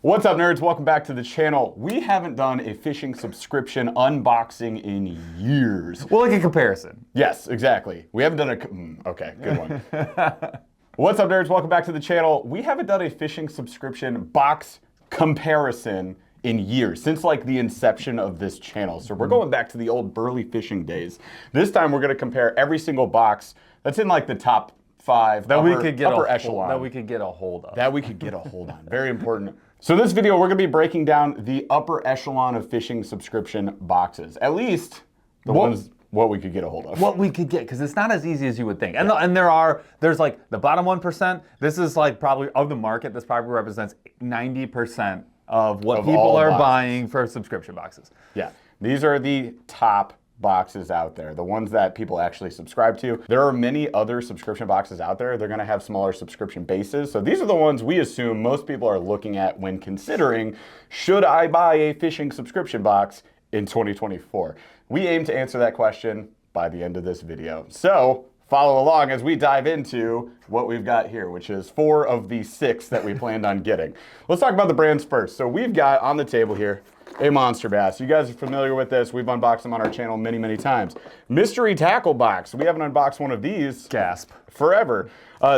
What's up, nerds? Welcome back to the channel. We haven't done a fishing subscription unboxing in years. Well, like a comparison. Yes, exactly. We haven't done a... Okay, good one. What's up, nerds? Welcome back to the channel. We haven't done a fishing subscription box comparison in years, since like the inception of this channel. So we're going back to the old BurlyFishing days. This time we're gonna compare every single box that's in like the top 5 that upper, we could get upper a echelon. That we could get a hold of. That we could get a hold on. Very important. So in this video, we're gonna be breaking down the upper echelon of fishing subscription boxes. At least the ones what we could get a hold of. What we could get, because it's not as easy as you would think. And, there's like the bottom 1%, this is like probably, of the market, this probably represents 90% of what people are buying for subscription boxes. Yeah, these are the top boxes out there, the ones that people actually subscribe to. There are many other subscription boxes out there. They're gonna have smaller subscription bases. So these are the ones we assume most people are looking at when considering, should I buy a fishing subscription box in 2024? We aim to answer that question by the end of this video. So follow along as we dive into what we've got here, which is 4 of the 6 that we planned on getting. Let's talk about the brands first. So we've got on the table here a Monsterbass. You guys are familiar with this. We've unboxed them on our channel many, many times. Mystery tackle box. We haven't unboxed one of these. Gasp. Forever.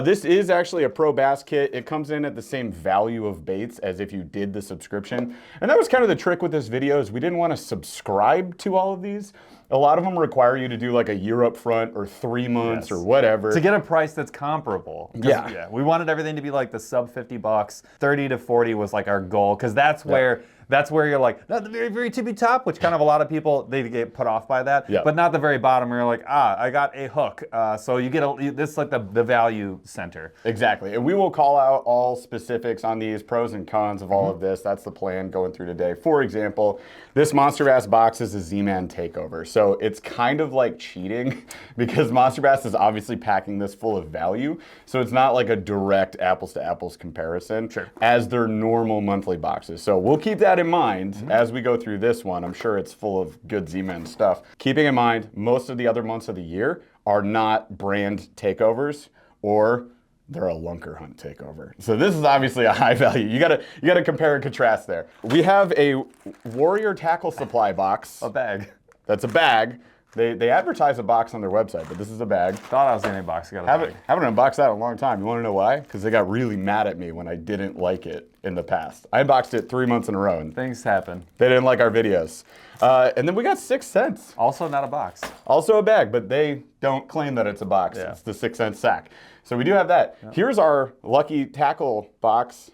This is actually a pro bass kit. It comes in at the same value of baits as if you did the subscription. And that was kind of the trick with this video, is we didn't want to subscribe to all of these. A lot of them require you to do like a year up front or 3 months or whatever. To get a price that's comparable. Yeah. We wanted everything to be like the sub 50 bucks. 30 to 40 was like our goal, because that's where you're like, not the very, very tippy top, which kind of a lot of people, they get put off by that, but not the very bottom where you're like, I got a hook. So you get this is like the value center. Exactly. And we will call out all specifics on these, pros and cons of all of this. That's the plan going through today. For example, this Monsterbass box is a Z-Man takeover. So it's kind of like cheating because Monsterbass is obviously packing this full of value. So it's not like a direct apples to apples comparison as their normal monthly boxes. So we'll keep that in mind as we go through this one. I'm sure it's full of good Z-Man stuff. Keeping in mind, most of the other months of the year are not brand takeovers, or they're a lunker hunt takeover. So this is obviously a high value. You gotta compare and contrast there. We have a Warrior Tackle Supply box. A bag. That's a bag. They advertise a box on their website, but this is a bag. Thought I was getting a box. Haven't unboxed that in a long time. You want to know why? Because they got really mad at me when I didn't like it in the past. I unboxed it 3 months in a row, and things happen. They didn't like our videos. And then we got 6 cents. Also not a box. Also a bag, but they don't claim that it's a box. It's the 6 cent sack. So we do have that. Here's our lucky tackle box.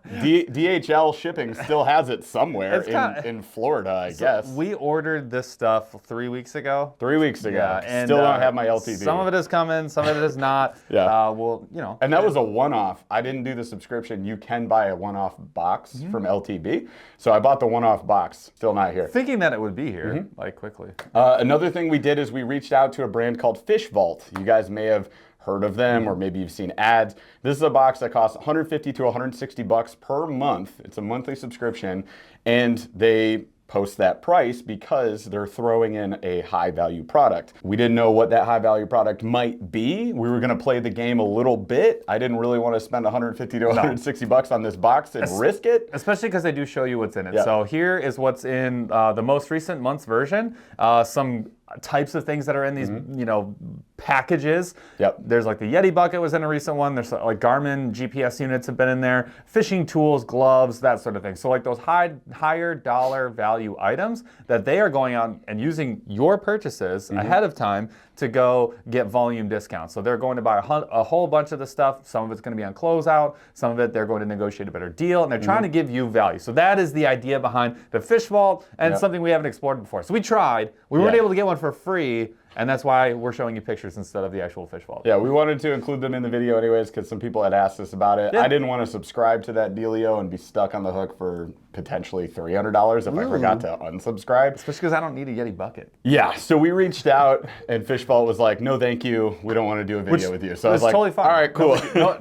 DHL shipping still has it somewhere in Florida, I guess. We ordered this stuff 3 weeks ago. 3 weeks ago. Yeah, and still don't have my LTV. Some of it is coming, some of it is not. Well, you know. And that was a one-off. I didn't do the subscription. You can buy a one-off box from LTB. So I bought the one-off box. Still not here. Thinking that it would be here, like quickly. Another thing we did is we reached out to a brand called Fish Vault. You guys may have heard of them, or maybe you've seen ads. This is a box that costs 150 to 160 bucks per month. It's a monthly subscription, and they post that price because they're throwing in a high value product. We didn't know what that high value product might be. We were gonna play the game a little bit. I didn't really want to spend 150 to 160 bucks on this box and risk it. Especially because they do show you what's in it. So here is what's in the most recent month's version. Some types of things that are in these, you know, packages. There's like the Yeti bucket was in a recent one. There's like Garmin GPS units have been in there, fishing tools, gloves, that sort of thing. So like those higher dollar value items that they are going out and using your purchases ahead of time to go get volume discounts. So they're going to buy a whole bunch of the stuff. Some of it's going to be on closeout. Some of it they're going to negotiate a better deal, and they're trying to give you value. So that is the idea behind the Fish Vault, and something we haven't explored before. So we tried. We weren't able to get one for free, and that's why we're showing you pictures instead of the actual Fish Vault. Yeah, we wanted to include them in the video anyways because some people had asked us about it. I didn't want to subscribe to that dealio and be stuck on the hook for potentially $300 if I forgot to unsubscribe. Especially because I don't need a Yeti bucket. Yeah, so we reached out and Fish Vault was like, no thank you, we don't want to do a video with you. So I was like, totally fine. All right, cool.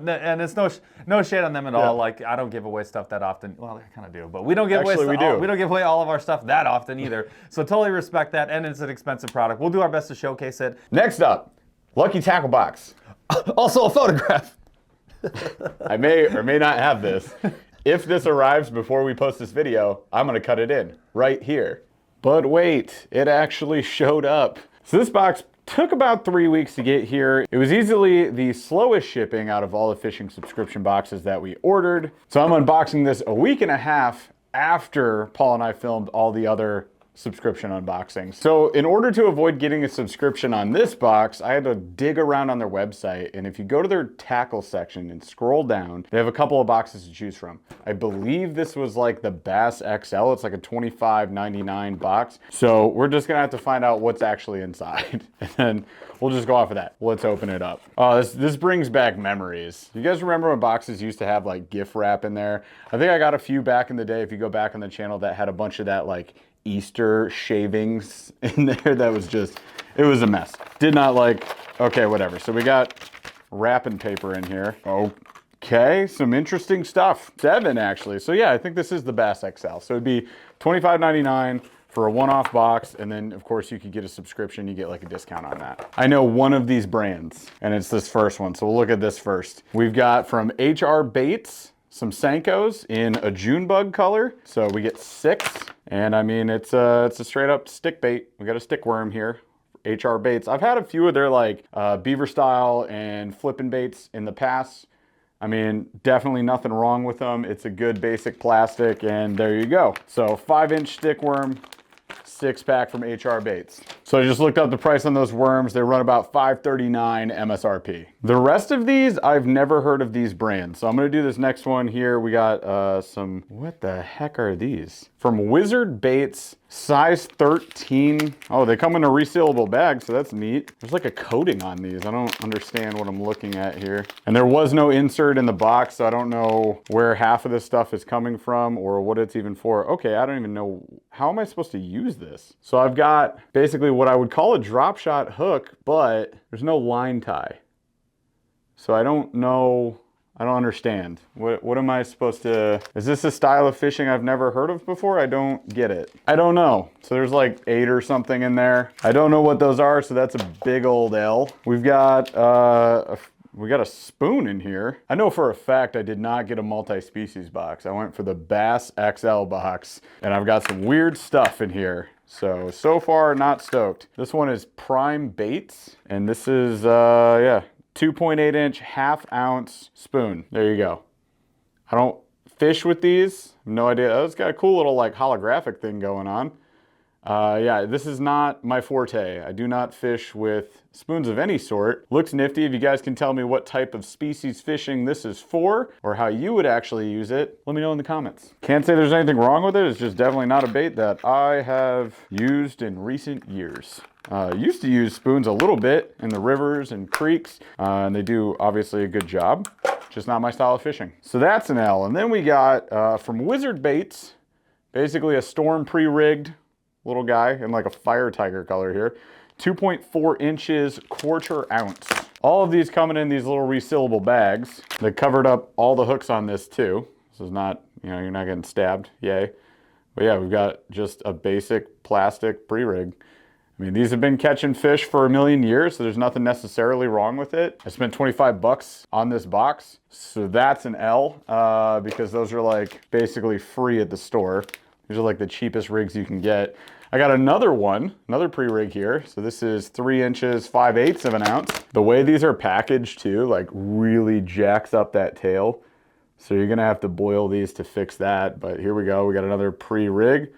And it's no shade on them at all. Like, I don't give away stuff that often. Well, I kind of do, but we don't give away we don't give away all of our stuff that often either. So totally respect that, and it's an expensive product. We'll do our best to showcase it. Next up, Lucky Tackle Box. Also a photograph. I may or may not have this. if this arrives before we post this video, I'm gonna cut it in right here. But wait, it actually showed up. So this box took about 3 weeks to get here. It was easily the slowest shipping out of all the fishing subscription boxes that we ordered. So I'm unboxing this a week and a half after Paul and I filmed all the other subscription unboxings. So in order to avoid getting a subscription on this box, I had to dig around on their website, and if you go to their tackle section and scroll down, they have a couple of boxes to choose from. I believe this was like the Bass XL. It's like a $25.99 box. So we're just gonna have to find out what's actually inside, and then we'll just go off of that. Let's open it up. Oh, this brings back memories. You guys remember when boxes used to have like gift wrap in there? I think I got a few back in the day, if you go back on the channel, that had a bunch of that like Easter shavings in there. That was just, it was a mess. Did not like, okay, whatever. So we got wrapping paper in here. Okay, some interesting stuff. 7 actually. So yeah, I think this is the Bass XL. So it'd be $25.99 for a one-off box, and then of course you could get a subscription, you get like a discount on that. I know one of these brands, and it's this first one, so we'll look at this first. We've got from HR Baits, some Senkos in a June bug color. So we get 6, and I mean, it's a straight up stick bait. We got a stick worm here, HR Baits. I've had a few of their like beaver style and flipping baits in the past. I mean, definitely nothing wrong with them. It's a good basic plastic, and there you go. So 5-inch stick worm, 6-pack from HR Baits. So I just looked up the price on those worms. They run about $5.39 MSRP. The rest of these, I've never heard of these brands. So I'm gonna do this next one here. We got some, what the heck are these? From Wizard Baits, size 13. Oh, they come in a resealable bag, so that's neat. There's like a coating on these. I don't understand what I'm looking at here. And there was no insert in the box, so I don't know where half of this stuff is coming from or what it's even for. Okay, I don't even know, how am I supposed to use this? So I've got basically what I would call a drop shot hook, but there's no line tie. So I don't know, I don't understand. What am I supposed to, is this a style of fishing I've never heard of before? I don't get it. I don't know. So there's like 8 or something in there. I don't know what those are, so that's a big old L. We've got we got a spoon in here. I know for a fact I did not get a multi-species box. I went for the Bass XL box, and I've got some weird stuff in here. So far not stoked. This one is Prime Baits, and this is, yeah, 2.8-inch, half-ounce spoon. There you go. I don't fish with these. No idea. Oh, it's got a cool little like holographic thing going on. Yeah, this is not my forte. I do not fish with spoons of any sort. Looks nifty. If you guys can tell me what type of species fishing this is for, or how you would actually use it, let me know in the comments. Can't say there's anything wrong with it. It's just definitely not a bait that I have used in recent years. Used to use spoons a little bit in the rivers and creeks, and they do obviously a good job. Just not my style of fishing. So that's an L. And then we got from Wizard Baits, basically a Storm pre-rigged little guy in like a fire tiger color here. 2.4 inches, 1/4 ounce. All of these coming in these little resealable bags. They covered up all the hooks on this too. This is not, you know, you're not getting stabbed, yay. But yeah, we've got just a basic plastic pre-rig. I mean, these have been catching fish for a million years, so there's nothing necessarily wrong with it. I spent 25 bucks on this box, so that's an L, because those are like basically free at the store. These are like the cheapest rigs you can get. I got another one, another pre-rig here. So this is 3 inches, 5/8 of an ounce. The way these are packaged too, like really jacks up that tail. So you're gonna have to boil these to fix that. But here we go, we got another pre-rig.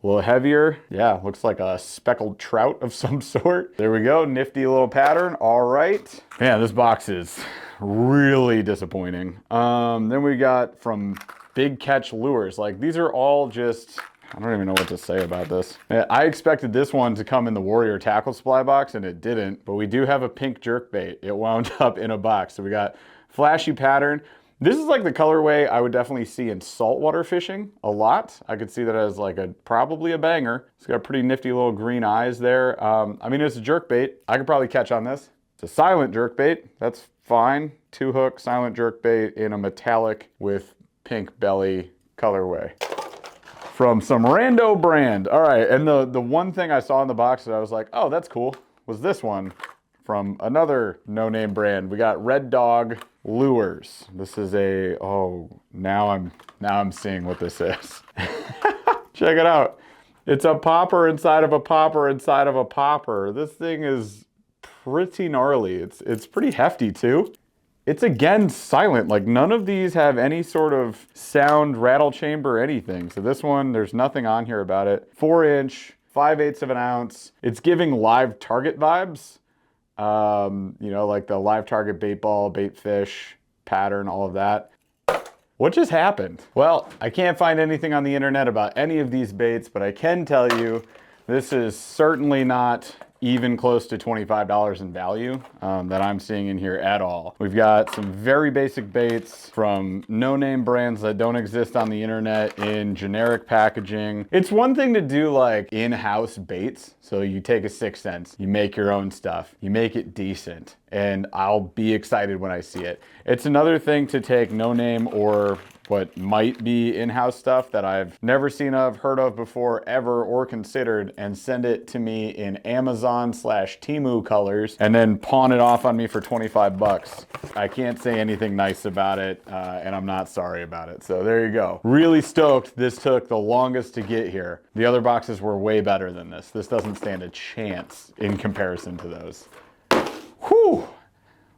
A little heavier. Yeah, looks like a speckled trout of some sort. There we go, nifty little pattern. All right. Yeah, this box is really disappointing. Then we got from Big Catch Lures. Like these are all just, I don't even know what to say about this. I expected this one to come in the Warrior Tackle Supply box, and it didn't, but we do have a pink jerkbait. It wound up in a box. So we got flashy pattern. This is like the colorway I would definitely see in saltwater fishing a lot. I could see that as like probably a banger. It's got pretty nifty little green eyes there. I mean, it's a jerkbait. I could probably catch on this. It's a silent jerkbait. That's fine. 2-hook silent jerkbait in a metallic with pink belly colorway. From some rando brand. All right, and the one thing I saw in the box that I was like, oh, that's cool, was this one from another no-name brand. We got Red Dog lures. This is a, oh, now I'm seeing what this is. Check it out. It's a popper inside of a popper inside of a popper. This thing is pretty gnarly. It's pretty hefty too. It's again silent. Like none of these have any sort of sound, rattle chamber, anything. So this one, there's nothing on here about it. 4-inch, 5/8 of an ounce. It's giving live target vibes. You know, like the live target bait ball, bait fish pattern, all of that. What just happened? Well, I can't find anything on the internet about any of these baits, but I can tell you this is certainly not even close to $25 in value that I'm seeing in here at all. We've got some very basic baits from no-name brands that don't exist on the internet in generic packaging. It's one thing to do like in-house baits. So you take a 6 cents, you make your own stuff, you make it decent, and I'll be excited when I see it. It's another thing to take no-name or what might be in-house stuff that I've never seen of, heard of before, ever, or considered, and send it to me in Amazon/Temu colors, and then pawn it off on me for 25 bucks. I can't say anything nice about it, and I'm not sorry about it. So there you go. Really stoked this took the longest to get here. The other boxes were way better than this. This doesn't stand a chance in comparison to those. Whew!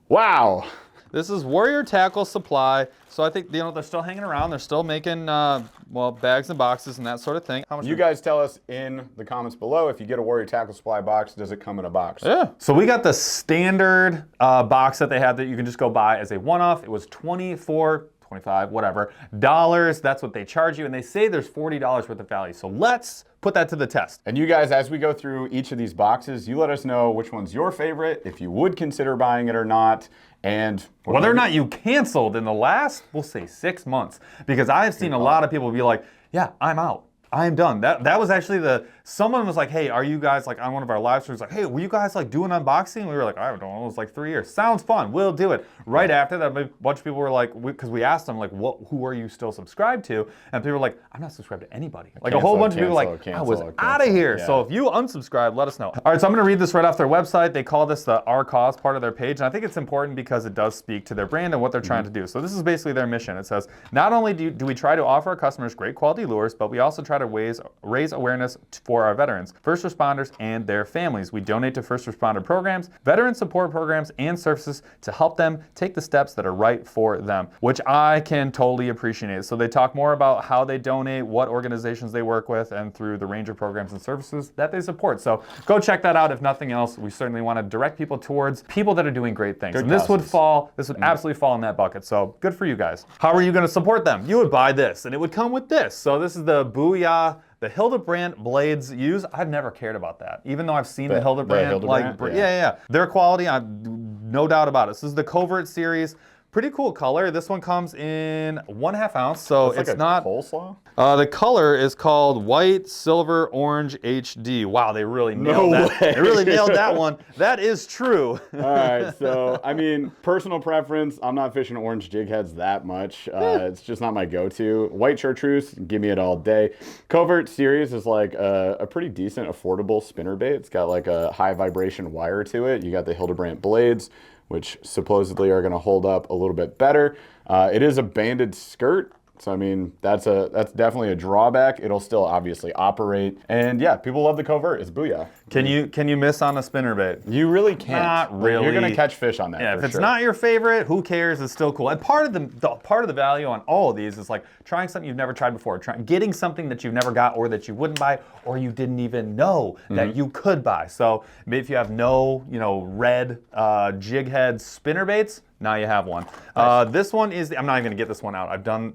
Wow! This is Warrior Tackle Supply. So I think, you know, they're still hanging around. They're still making, well, bags and boxes and that sort of thing. How much you guys tell us in the comments below, if you get a Warrior Tackle Supply box, does it come in a box? Yeah. So we got the standard box that they had that you can just go buy as a one-off. It was $24, $25, whatever, dollars. That's what they charge you. And they say there's $40 worth of value. So let's put that to the test. And you guys, as we go through each of these boxes, you let us know which one's your favorite, if you would consider buying it or not, and whether or not you canceled in the last, we'll say 6 months, because I've seen a lot of people be like, yeah, I'm out. I'm done. That was actually someone was like, hey, are you guys like on one of our live streams, like, hey, were you guys like doing unboxing? And we were like, I don't know, it was like 3 years. Sounds fun, we'll do it. Right after that, a bunch of people were like, because we asked them like, who are you still subscribed to? And people were like, I'm not subscribed to anybody. Like a whole bunch of people were like, I was out of here. Yeah. So if you unsubscribe, let us know. All right, so I'm gonna read this right off their website. They call this the Our Cause part of their page. And I think it's important because it does speak to their brand and what they're trying to do. So this is basically their mission. It says, not only do we try to offer our customers great quality lures, but we also try to raise awareness for our veterans, first responders, and their families. We donate to first responder programs, veteran support programs, and services to help them take the steps that are right for them, which I can totally appreciate. So they talk more about how they donate, what organizations they work with, and through the range of programs and services that they support. So go check that out. If nothing else, we certainly want to direct people towards people that are doing great things. And this would absolutely fall in that bucket. So good for you guys. How are you going to support them? You would buy this, and it would come with this. So this is the Booyah. The Hildebrandt blades used, I've never cared about that. Even though I've seen the Hildebrandt, yeah. Their quality, no doubt about it. This is the Covert series. Pretty cool color. This one comes in 1/2 ounce, so it's like not coleslaw. The color is called White, Silver, Orange HD. Wow, they really nailed that. They really nailed that one. That is true. All right, so I mean, personal preference. I'm not fishing orange jig heads that much. It's just not my go-to. White chartreuse, give me it all day. Covert series is like a pretty decent, affordable spinner bait. It's got like a high vibration wire to it. You got the Hildebrandt blades, which supposedly are going to hold up a little bit better. It is a banded skirt, so I mean that's definitely a drawback. It'll still obviously operate, and yeah, people love the Covert. It's Booyah. Can you miss on a spinner bait? You really can't. Not really. You're gonna catch fish on that. Yeah, if it's not your favorite, who cares? It's still cool. And part of the value on all of these is like trying something you've never tried before, getting something that you've never got or that you wouldn't buy or you didn't even know that you could buy. So maybe if you have no, red jig head spinner baits, now you have one. Nice. This one is, I'm not even gonna get this one out.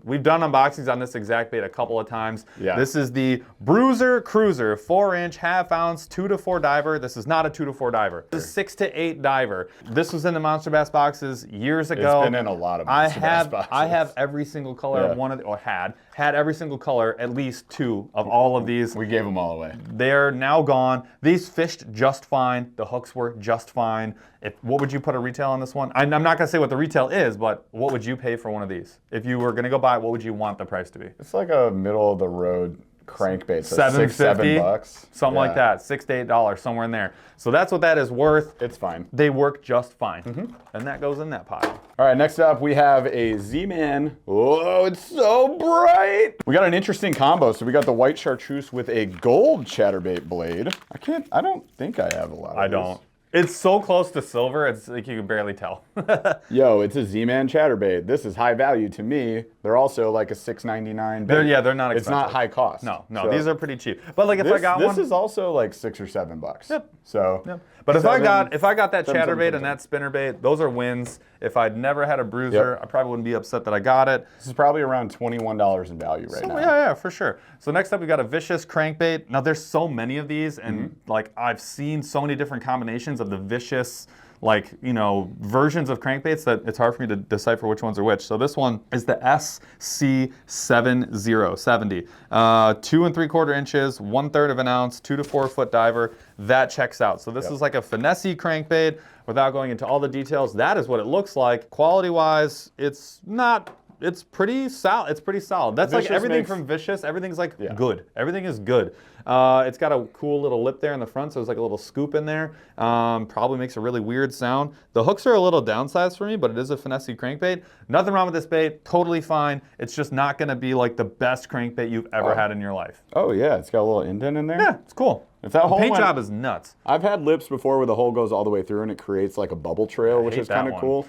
We've done unboxings on this exact bait a couple of times. Yeah. This is the Bruiser Cruiser 4-inch 1/2 ounce 2 to 4 diver. This is not a 2 to 4 diver. This is 6 to 8 diver. This was in the Monsterbass boxes years ago. It's been in a lot of Monsterbass boxes. I have every single color of one of the, or had every single color, at least 2 of all of these. We gave them all away. They're now gone. These fished just fine. The hooks were just fine. What would you put a retail on this one? I'm not gonna say what the retail is, but what would you pay for one of these? If you were gonna go buy it, what would you want the price to be? It's like a middle of the road crankbait. So $7.50, $6-7. something like that, $6 to $8, somewhere in there. So that's what that is worth. It's fine. They work just fine, and that goes in that pile. All right, next up we have a Z-Man. Oh, it's so bright. We got an interesting combo. So we got the white chartreuse with a gold chatterbait blade. I don't think I have a lot of I don't. It's so close to silver, it's like you can barely tell. Yo, it's a Z-Man chatterbait. This is high value to me. They're also like a $6.99 bait. They're not expensive. It's not high cost. No, So these are pretty cheap. But like if I got one, this is also like $6 or $7. Yep. So. Yep. But if I got that seven, chatterbait seven. and that spinnerbait, those are wins. If I'd never had a bruiser, I probably wouldn't be upset that I got it. This is probably around $21 in value right now. Yeah, for sure. So next up we got a vicious crankbait. Now there's so many of these, and like I've seen so many different combinations of the vicious, like, you know, versions of crankbaits that it's hard for me to decipher which ones are which. So this one is the SC70, 2 3/4 inches, 1/3 of an ounce, 2 to 4 foot diver. That checks out. So this is like a finesse crankbait. Without going into all the details, that is what it looks like. Quality-wise, it's pretty solid. It's pretty solid. That's Vicious like everything makes- from Vicious. Everything's like good. Everything is good. It's got a cool little lip there in the front, so there's like a little scoop in there. Probably makes a really weird sound. The hooks are a little downsized for me, but it is a finesse crankbait. Nothing wrong with this bait. Totally fine. It's just not going to be like the best crankbait you've ever had in your life. Oh yeah, it's got a little indent in there. Yeah, it's cool. If that whole paint went- job is nuts. I've had lips before where the hole goes all the way through and it creates like a bubble trail, which hate is that kind of one. cool.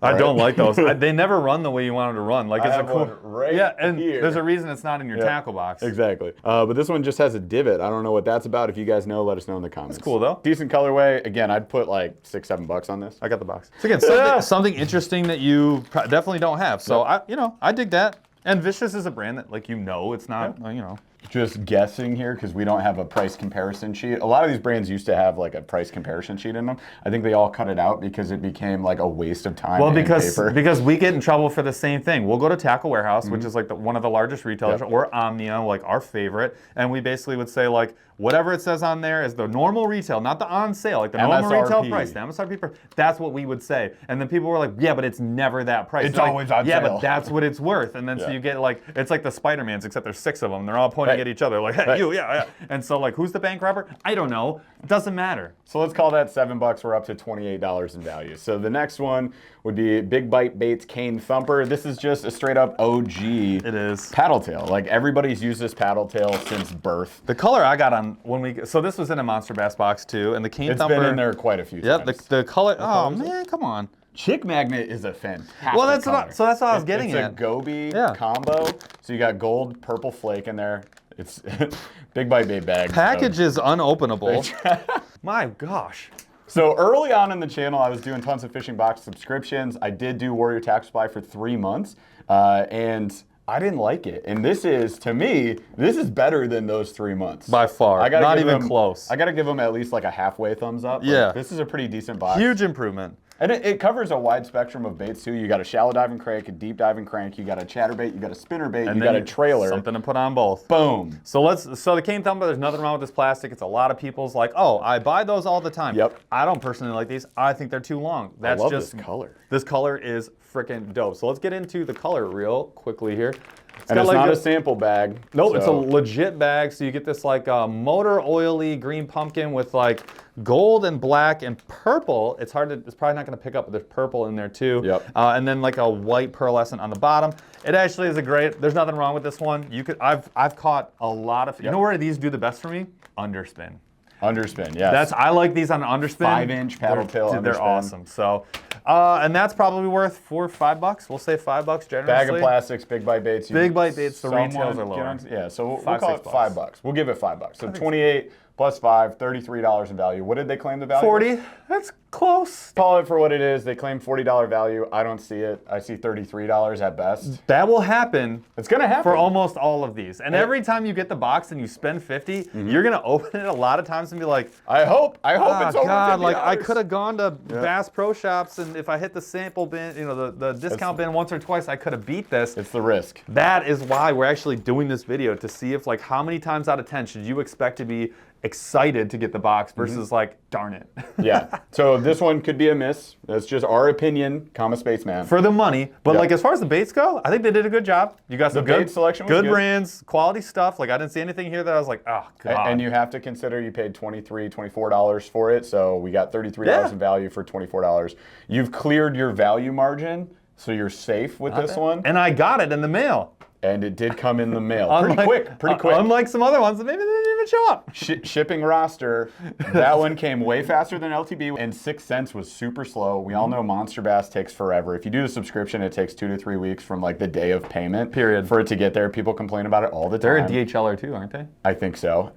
I don't like those. They never run the way you want them to run. Like it's have a cool. one right and here. there's a reason it's not in your tackle box. Exactly. But this one just has a divot. I don't know what that's about. If you guys know, let us know in the comments. That's cool though. Decent colorway. Again, I'd put like $6-7 on this. I got the box. So again, something interesting that you definitely don't have. So I dig that. And Vicious is a brand that like it's not Just guessing here because we don't have a price comparison sheet. A lot of these brands used to have like a price comparison sheet in them. I think they all cut it out because it became like a waste of time. Well, and because paper. we get in trouble for the same thing. We'll go to Tackle Warehouse, which is like one of the largest retailers, or Omnia, like our favorite, and we basically would say like whatever it says on there is the normal retail, not the on sale, like the normal retail price, the MSRP price. That's what we would say, and then people were like, yeah, but it's never that price. It's like, always on yeah, sale. but that's what it's worth, and then so you get like it's like the Spider-Mans, except there's 6 of them. They're all pointing at each other, like, hey, you, yeah. And so like, who's the bank robber? I don't know. It doesn't matter. So let's call that $7. We're up to $28 in value. So the next one would be Big Bite Baits Cane Thumper. This is just a straight up OG. It is paddle tail. Like everybody's used this paddle tail since birth. The color I got on so this was in a Monsterbass box too, and the Cane Thumper. It's been in there quite a few times. Yep, the color. Oh man, come on. Chick Magnet is a fantastic Well, that's color. what I was getting it's at. It's a Goby combo. So you got gold, purple flake in there. It's Big Bite Bait bag. Package is unopenable. My gosh. So early on in the channel, I was doing tons of fishing box subscriptions. I did do Warrior Tackle Supply for 3 months, and I didn't like it. And this is, to me, this is better than those 3 months. By far. Not even close. I got to give them at least like a halfway thumbs up. Yeah. Like, this is a pretty decent box. Huge improvement. And it covers a wide spectrum of baits too. You got a shallow diving crank, a deep diving crank, you got a chatterbait, you got a spinnerbait, And you then got a trailer. Something to put on both. Boom. So the Cane Thumper, there's nothing wrong with this plastic. It's a lot of people's like, oh, I buy those all the time. Yep. I don't personally like these. I think they're too long. That's I love just this color. This color is freaking dope. So let's get into the color real quickly here. And it's not a sample bag. Nope, it's a legit bag. So you get this like motor oily green pumpkin with like gold and black and purple. It's probably not going to pick up, but there's purple in there too. Yep. And then like a white pearlescent on the bottom. It actually is there's nothing wrong with this one. I've caught a lot of, you know where these do the best for me? Underspin. Underspin, yes. I like these on underspin. 5-inch paddle tail underspin. They're awesome. So, and that's probably worth $4 or $5. We'll say $5 generously. Bag of plastics, Big Bite Baits. Big Bite Baits, the retails are lower. Yeah, so we'll $5, call it $6. $5. We'll give it $5. So 28 plus 5, $33 in value. What did they claim the value? 40. That's close. Call it for what it is. They claim $40 value. I don't see it. I see $33 at best. That will happen. It's gonna happen for almost all of these. And every time you get the box and you spend $50, you're gonna open it a lot of times and be like, I hope it's over God, $50. like I could have gone to Bass Pro Shops, and if I hit the sample bin, the discount bin once or twice, I could have beat this. It's the risk. That is why we're actually doing this video, to see if like how many times out of 10 should you expect to be excited to get the box versus like, darn it. Yeah. So this one could be a miss. That's just our opinion, comma Spaceman. For the money, but like as far as the baits go, I think they did a good job. You got some bait selection was good brands, quality stuff. Like I didn't see anything here that I was like, oh god. And you have to consider you paid $23, $24 for it, so we got $33 in value for $24. You've cleared your value margin, so you're safe with this one. And I got it in the mail. And it did come in the mail. Pretty quick. Unlike some other ones that maybe they didn't even show up. Shipping roster, that one came way faster than LTB, and 6 cents was super slow. We all know Monsterbass takes forever. If you do the subscription, it takes 2 to 3 weeks from like the day of payment for it to get there. People complain about it all the time. They're a DHLer too, aren't they? I think so.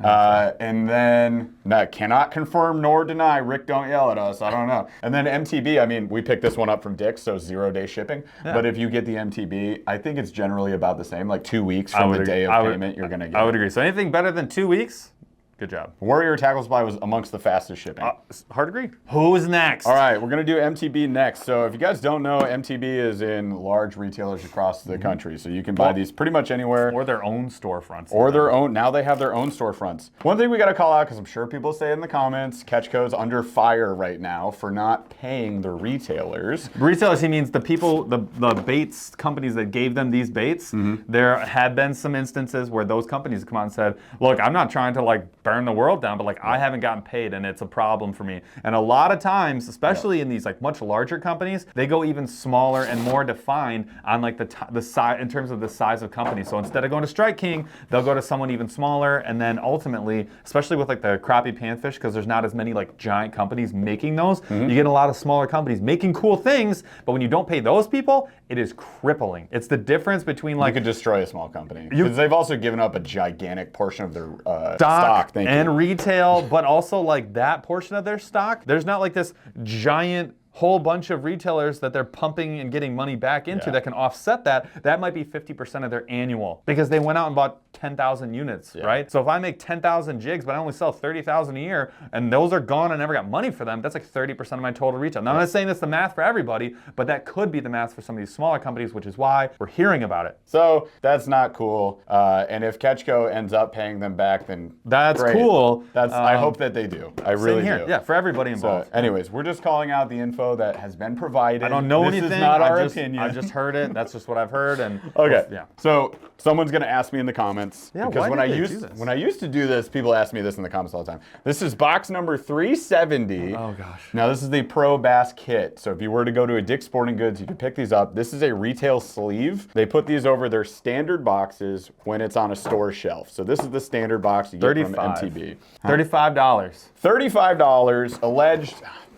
And then, cannot confirm nor deny. Rick, don't yell at us. I don't know. And then MTB, I mean, we picked this one up from Dick's, so 0-day shipping. Yeah. But if you get the MTB, I think it's generally about the same. Like 2 weeks from the day of payment, you're going to get I would agree. So anything better than 2 weeks, good job. Warrior Tackle Supply was amongst the fastest shipping. Hard to agree. Who's next? All right, we're going to do MTB next. So if you guys don't know, MTB is in large retailers across the country. So you can buy these pretty much anywhere. Or their own storefronts. Or their own. Now they have their own storefronts. One thing we got to call out, because I'm sure people say in the comments, Catchco's under fire right now for not paying the retailers. Retailers, he means the people, the baits companies that gave them these baits. There had been some instances where those companies come out and said, look, I'm not trying to like burn the world down, but like I haven't gotten paid and it's a problem for me. And a lot of times, especially in these like much larger companies, they go even smaller and more defined on like the size in terms of the size of company. So instead of going to Strike King, they'll go to someone even smaller, and then ultimately, especially with like the crappie panfish, because there's not as many like giant companies making those, you get a lot of smaller companies making cool things, but when you don't pay those people, it is crippling. It's the difference between like you could destroy a small company because they've also given up a gigantic portion of their stock and retail, but also like that portion of their stock. There's not like this giant whole bunch of retailers that they're pumping and getting money back into that can offset that. That might be 50% of their annual because they went out and bought 10,000 units, right? So if I make 10,000 jigs, but I only sell 30,000 a year, and those are gone and never got money for them, that's like 30% of my total retail. Now, I'm not saying that's the math for everybody, but that could be the math for some of these smaller companies, which is why we're hearing about it. So that's not cool. And if Catchco ends up paying them back, then that's great. Cool. I hope that they do. I really do. Yeah, for everybody involved. So anyways, we're just calling out the info that has been provided. I don't know anything. This is not our opinion. I just heard it. That's just what I've heard. And okay. Yeah. So someone's gonna ask me in the comments because when I used to do this, people ask me this in the comments all the time. This is box number 370. Oh gosh. Now this is the Pro Bass kit. So if you were to go to a Dick's Sporting Goods, you could pick these up. This is a retail sleeve. They put these over their standard boxes when it's on a store shelf. So this is the standard box you get from MTB. $35. $35 alleged.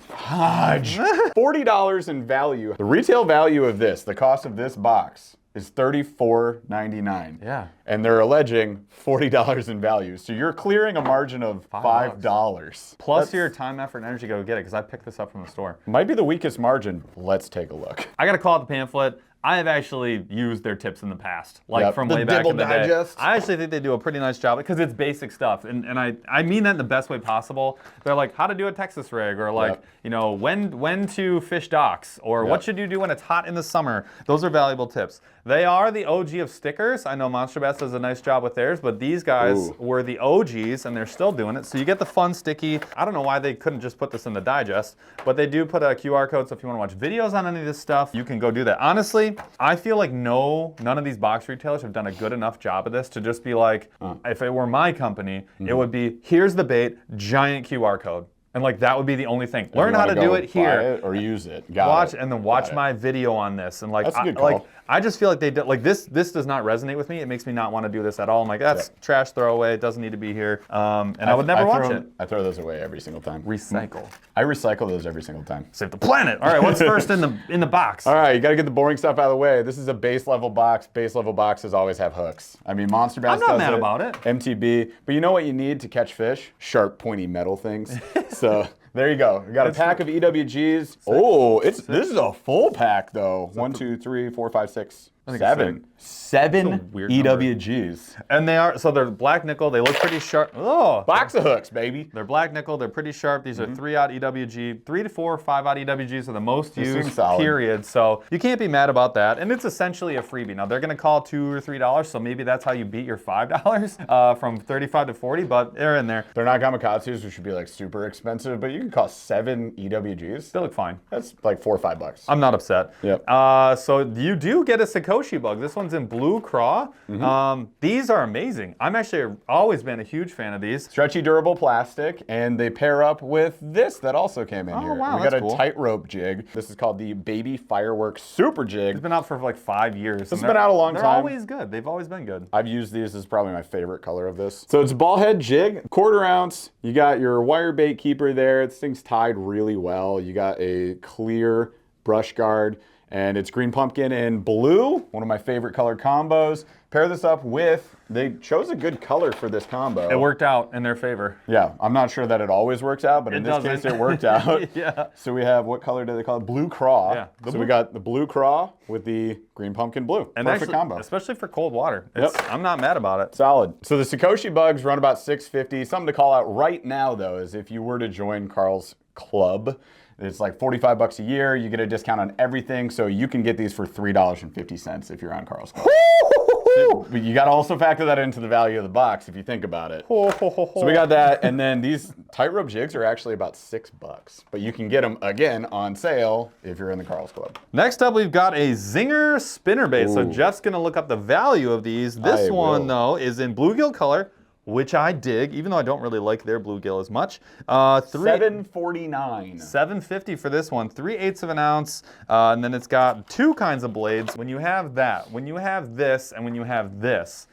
Hodge. $40 in value. The retail value of this, the cost of this box, is $34.99. Yeah. And they're alleging $40 in value. So you're clearing a margin of $5. Plus your time, effort, and energy to go get it, because I picked this up from the store. Might be the weakest margin. Let's take a look. I got to call out the pamphlet. I have actually used their tips in the past, like from way back in the day. I actually think they do a pretty nice job because it's basic stuff, and I mean that in the best way possible. They're like how to do a Texas rig, or like you know when to fish docks, or what should you do when it's hot in the summer. Those are valuable tips. They are the OG of stickers. I know Monsterbass does a nice job with theirs, but these guys were the OGs, and they're still doing it. So you get the fun sticky. I don't know why they couldn't just put this in the digest, but they do put a QR code, so if you want to watch videos on any of this stuff, you can go do that. Honestly, I feel like none of these box retailers have done a good enough job of this to just be like, if it were my company, it would be, here's the bait, giant QR code. And like that would be the only thing. Learn how to do it here. Or use it. And then watch my video on this. And like, that's a good call. I just feel like they did, like this does not resonate with me. It makes me not want to do this at all. I'm like, that's trash throwaway. It doesn't need to be here. And I would never watch it. I throw those away every single time. Recycle. I recycle those every single time. Save the planet. All right, what's first in the box? All right, you got to get the boring stuff out of the way. This is a base level box. Base level boxes always have hooks. I mean, Monsterbass does it. I'm not mad about it. MTB. But you know what you need to catch fish? Sharp, pointy metal things. So there you go. We got a pack of EWGs. Oh, this is a full pack though. 1, 2, 3, 4, 5, 6, 7. 7 weird number. EWGs. And they're black nickel. They look pretty sharp. Oh, Box of hooks, baby. they're black nickel. They're pretty sharp. These are 3/0 EWG. 3 to 4, 5/0 EWGs are the most used, period. So you can't be mad about that. And it's essentially a freebie. Now they're going to call $2 or $3, so maybe that's how you beat your $5 from 35 to 40, but they're in there. They're not Kamikatsus, which should be like super expensive, but you can cost 7 EWGs. They look fine. That's like $4 or $5. I'm not upset. Yep. So you do get a Sakoshi bug. This one's in blue craw. These are amazing. I'm actually always been a huge fan of these. Stretchy, durable plastic, and they pair up with this that also came in here. Wow, we got that's a cool. tightrope jig. This is called the Baby Fireworks Super Jig. It's been out for like 5 years. It's been out a long time. They're always good. They've always been good. I've used these. This is probably my favorite color of this. So it's a ball head jig, 1/4 ounce. You got your wire bait keeper there. This thing's tied really well. You got a clear brush guard, and it's green pumpkin and blue, one of my favorite color combos. Pair this up with, they chose a good color for this combo. It worked out in their favor. Yeah, I'm not sure that it always works out, but in this case it worked out. Yeah. So we have, what color do they call it? Blue craw. Yeah. So we got the blue craw with the green pumpkin blue. And perfect actually, combo. especially for cold water. I'm not mad about it. Solid. So the Sakoshi bugs run about $6.50. Something to call out right now though is if you were to join Carl's club, it's like $45 a year. You get a discount on everything, so you can get these for $3.50 if you're on Carl's club. But you got to also factor that into the value of the box if you think about it. So we got that, and then these tightrope jigs are actually about $6, but you can get them again on sale if you're in the Carl's club. Next up, we've got a Zinger spinnerbait. So Jeff's gonna look up the value of these. This one though is in bluegill color, which I dig, even though I don't really like their bluegill as much. $7.49. $7.50 for this one, 3/8 of an ounce, and then it's got 2 kinds of blades. When you have that, when you have this, and when you have this,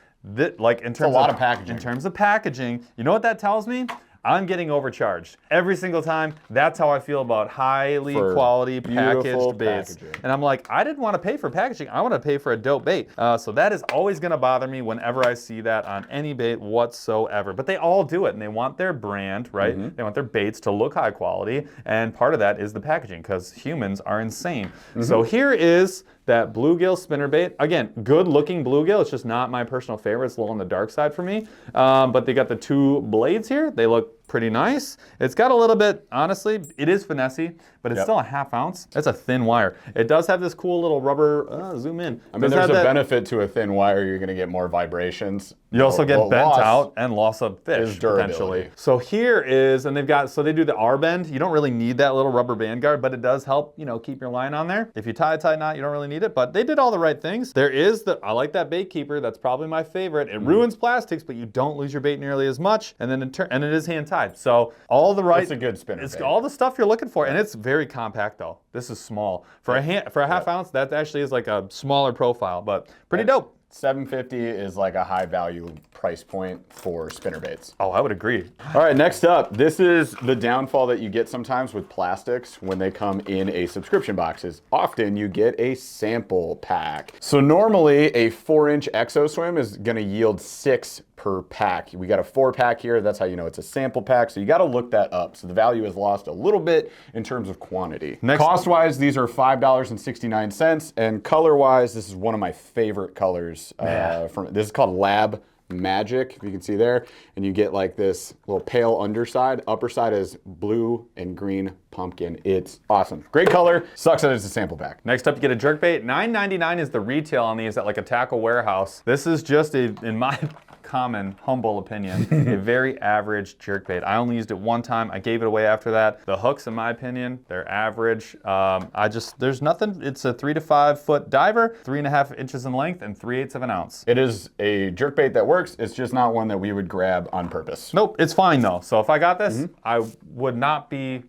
like in terms a lot of packaging. In terms of packaging, you know what that tells me? I'm getting overcharged every single time. That's how I feel about highly quality packaged baits. And I'm like, I didn't want to pay for packaging. I want to pay for a dope bait. So that is always going to bother me whenever I see that on any bait whatsoever. But they all do it, and they want their brand, right? They want their baits to look high quality, and part of that is the packaging, because humans are insane. So here is that bluegill spinnerbait. Again, good looking bluegill. It's just not my personal favorite. It's a little on the dark side for me. But they got the 2 blades here. They look pretty nice. It's got a little bit, honestly, it is finessey, but it's still a 1/2 ounce. That's a thin wire. It does have this cool little rubber, zoom in. I mean, there's a benefit to a thin wire. You're gonna get more vibrations. You also get bent out and loss of fish, potentially. So here is, and they've got, so they do the R-bend. You don't really need that little rubber band guard, but it does help, you know, keep your line on there. If you tie a tight knot, you don't really need it, but they did all the right things. There is I like that bait keeper. That's probably my favorite. It ruins plastics, but you don't lose your bait nearly as much. And then and it is hand tied. So all the right. It's a good spinner. It's all the stuff you're looking for, and it's very compact though. This is small for a 1/2 ounce. That actually is like a smaller profile, but pretty dope. $7.50 is like a high value price point for spinnerbaits. Oh, I would agree. All right, next up, this is the downfall that you get sometimes with plastics when they come in a subscription boxes. Often you get a sample pack. So normally a 4-inch exo swim is gonna yield 6 per pack. We got a 4-pack here. That's how you know it's a sample pack. So you got to look that up. So the value is lost a little bit in terms of quantity. Cost-wise, these are $5.69, and color-wise, this is one of my favorite colors. This is called Lab Magic, if you can see there, and you get like this little pale underside. Upper side is blue and green pumpkin. It's awesome. Great color. Sucks that it's a sample pack. Next up, you get a jerkbait. $9.99 is the retail on these at like a tackle warehouse. This is just in my common, humble opinion, a very average jerkbait. I only used it one time. I gave it away after that. The hooks, in my opinion, they're average. There's nothing. It's a 3 to 5 foot diver, 3.5 inches in length, and 3/8 of an ounce. It is a jerkbait that works. It's just not one that we would grab on purpose. Nope, it's fine though. So if I got this, I would not be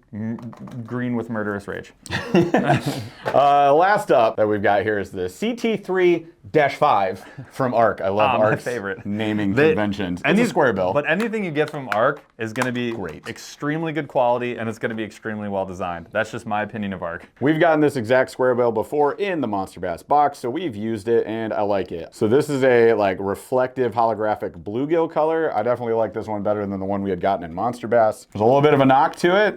green with murderous rage. Last up that we've got here is the CT3-5 from ARC. I love ARC's favorite naming conventions. It's a square bill. But anything you get from ARC is going to be great, extremely good quality, and it's going to be extremely well designed. That's just my opinion of ARC. We've gotten this exact square bill before in the Monsterbass box, so we've used it and I like it. So this is a like reflective holographic bluegill color. I definitely like this one better than the one we had gotten in Monsterbass. There's a little bit of a knock to it.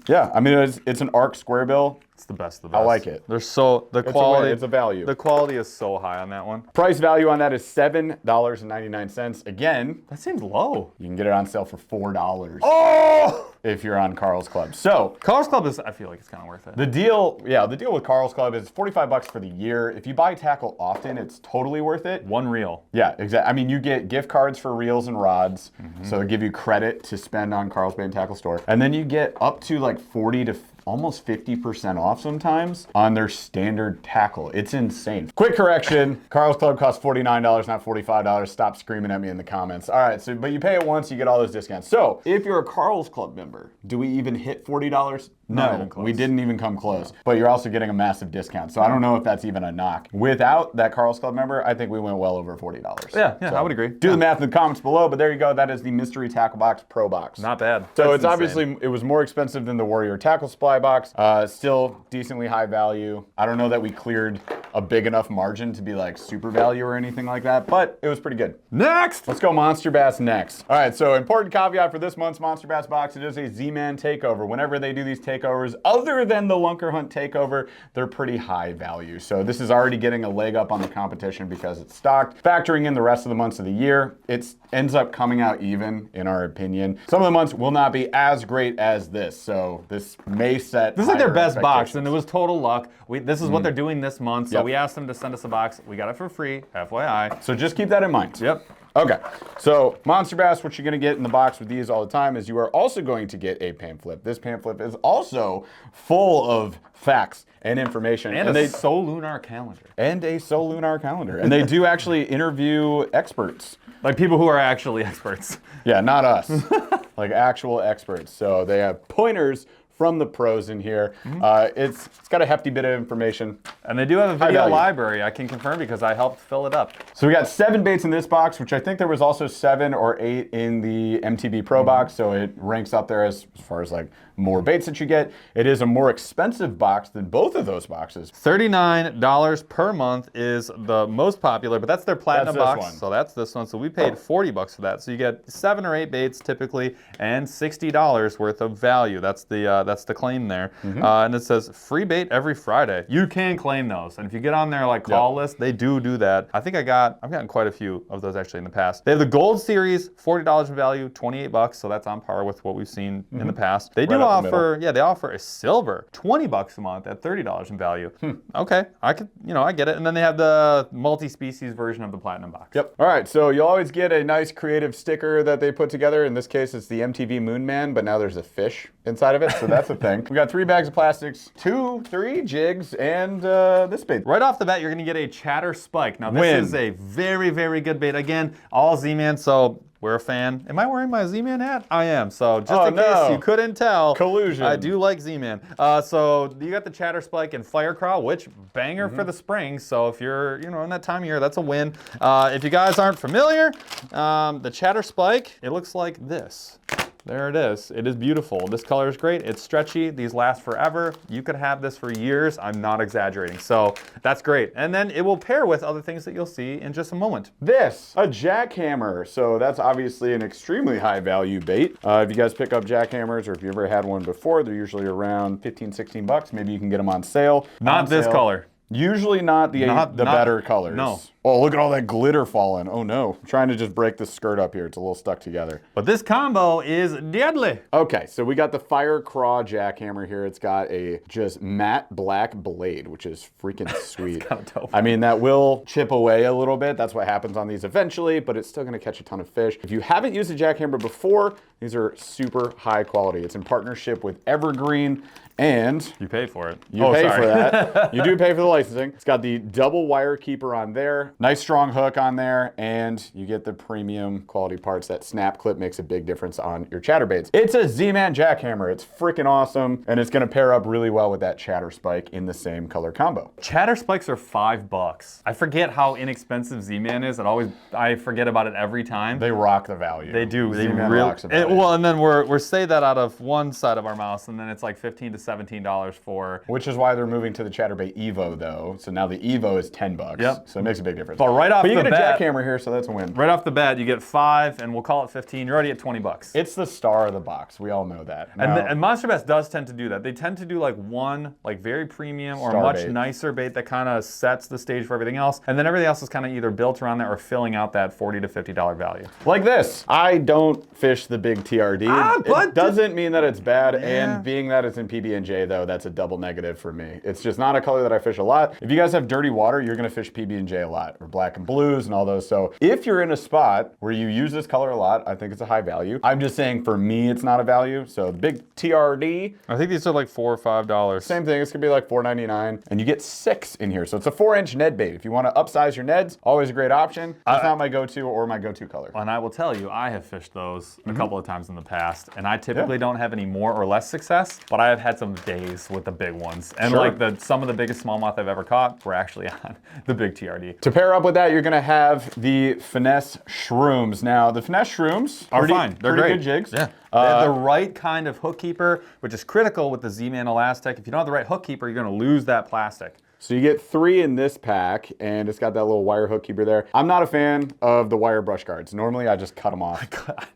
Yeah, I mean it's an ARC square bill. It's the best of the best. I like it. They're so, the quality. It's a value. The quality is so high on that one. Price value on that is $7.99. Again, that seems low. You can get it on sale for $4. Oh! If you're on Carl's Club. So Carl's Club is, I feel like it's kind of worth it. The deal with Carl's Club is $45 for the year. If you buy tackle often, it's totally worth it. One reel. Yeah, exactly. I mean, you get gift cards for reels and rods, so they give you credit to spend on Carl's Bait and Tackle Store. And then you get up to like 40 to almost 50% off sometimes on their standard tackle. It's insane. Quick correction, Carl's Club costs $49, not $45. Stop screaming at me in the comments. All right, but you pay it once, you get all those discounts. So if you're a Carl's Club member, do we even hit $40? No, we didn't even come close. No. But you're also getting a massive discount. So I don't know if that's even a knock. Without that Carl's Club member, I think we went well over $40. Yeah, so I would agree. Do the math in the comments below, but there you go. That is the Mystery Tackle Box Pro Box. Not bad. So it's obviously, it was more expensive than the Warrior Tackle Supply Box. Still decently high value. I don't know that we cleared a big enough margin to be like super value or anything like that, but it was pretty good. Next! Let's go Monster Bass next. All right, so important caveat for this month's Monster Bass box, it is a Z-Man takeover. Whenever they do these takeovers, other than the Lunker Hunt takeover, they're pretty high value. So this is already getting a leg up on the competition because it's stocked. Factoring in the rest of the months of the year, it ends up coming out even, in our opinion. Some of the months will not be as great as this, so this may set. This is like their best box, and it was total luck. This is what they're doing this month, so we asked them to send us a box. We got it for free, FYI. So just keep that in mind. Yep. Okay, so Monster Bass, what you're gonna get in the box with these all the time is you are also going to get a pamphlet. This pamphlet is also full of facts and information. And a Solunar calendar. And a Solunar calendar. And they do actually interview experts. Like people who are actually experts. Yeah, not us. Like actual experts. So they have pointers from the pros in here. It's got a hefty bit of information. And they do have a video library, I can confirm, because I helped fill it up. So we got 7 baits in this box, which I think there was also 7 or 8 in the MTB Pro box, so it ranks up there as far as like more baits that you get. It is a more expensive box than both of those boxes. $39 per month is the most popular, but that's their platinum box. One. So that's this one. So we paid $40 for that. So you get 7 or 8 baits typically, and $60 worth of value. That's the claim there. And it says free bait every Friday. You can claim those, and if you get on their like call list, they do that. I think I've gotten quite a few of those actually in the past. They have the Gold Series, $40 in value, $28. So that's on par with what we've seen in the past. They do offer, they offer a silver, $20 a month at $30 in value. Okay, I get it. And then they have the multi-species version of the platinum box. Yep. All right, so you'll always get a nice creative sticker that they put together. In this case, it's the MTV Moon Man, but now there's a fish inside of it, so that's a thing. We got 3 bags of plastics, 3 jigs, and this bait. Right off the bat, you're gonna get a chatter spike. Now this is a very, very good bait. Again, all Z-Man, so we're a fan. Am I wearing my Z-Man hat? I am. So just in case you couldn't tell, collusion. I do like Z-Man. So you got the chatter spike and fire crawl, which banger for the spring. So if you're in that time of year, that's a win. If you guys aren't familiar, the chatter spike, it looks like this. There it is. It is beautiful. This color is great. It's stretchy. These last forever. You could have this for years. I'm not exaggerating. So that's great. And then it will pair with other things that you'll see in just a moment. This, a jackhammer. So that's obviously an extremely high value bait. If you guys pick up jackhammers, or if you ever had one before, they're usually around 15, 16 bucks. Maybe you can get them on sale. Not this color. Usually not the better colors. No. Oh, look at all that glitter falling. Oh no. I'm trying to just break the skirt up here. It's a little stuck together. But this combo is deadly. Okay, so we got the Fire Craw jackhammer here. It's got a just matte black blade, which is freaking sweet. It's kind of dope. I mean, that will chip away a little bit. That's what happens on these eventually, but it's still gonna catch a ton of fish. If you haven't used a jackhammer before, these are super high quality. It's in partnership with Evergreen, and you pay for it. You pay for that. You do pay for the licensing. It's got the double wire keeper on there. Nice strong hook on there, and you get the premium quality parts. That snap clip makes a big difference on your chatterbaits. It's a Z-Man jackhammer. It's freaking awesome, and it's gonna pair up really well with that chatter spike in the same color combo. Chatter spikes are $5. I forget how inexpensive Z-Man is. I forget about it every time. They rock the value. They do. Z-Man rocks the value. Well, and then we're say that out of one side of our mouth, and then it's like $15 to $17 for. Which is why they're moving to the Chatterbait Evo though. So now the Evo is $10. Yep. So it makes a big difference. difference. But right off the bat, you get a jackhammer here, so that's a win. Right off the bat, you get 5, and we'll call it 15. You're already at 20 bucks. It's the star of the box. We all know that. Now, and Monsterbass does tend to do that. They tend to do like one like very premium or much nicer bait that kind of sets the stage for everything else, and then everything else is kind of either built around that or filling out that $40 to $50 value. Like this. I don't fish the big TRD. It doesn't mean that it's bad, and being that it's in PB&J though, that's a double negative for me. It's just not a color that I fish a lot. If you guys have dirty water, you're gonna fish PB&J a lot, or black and blues and all those. So if you're in a spot where you use this color a lot, I think it's a high value. I'm just saying for me, it's not a value. So the big TRD. I think these are like $4 or $5. Same thing, it's gonna be like $4.99, and you get 6 in here. So it's a 4-inch Ned bait. If you wanna upsize your Neds, always a great option. It's not my go-to or my go-to color. And I will tell you, I have fished those a couple of times in the past, and I typically don't have any more or less success, but I have had some days with the big ones. And like some of the biggest smallmouth I've ever caught were actually on the big TRD. To pair up with that, you're gonna have the Finesse Shrooms. Now, the Finesse Shrooms are fine. They're great. Good jigs. Yeah. They have the right kind of hook keeper, which is critical with the Z-Man Elastic. If you don't have the right hook keeper, you're gonna lose that plastic. So you get 3 in this pack, and it's got that little wire hook keeper there. I'm not a fan of the wire brush guards. Normally, I just cut them off.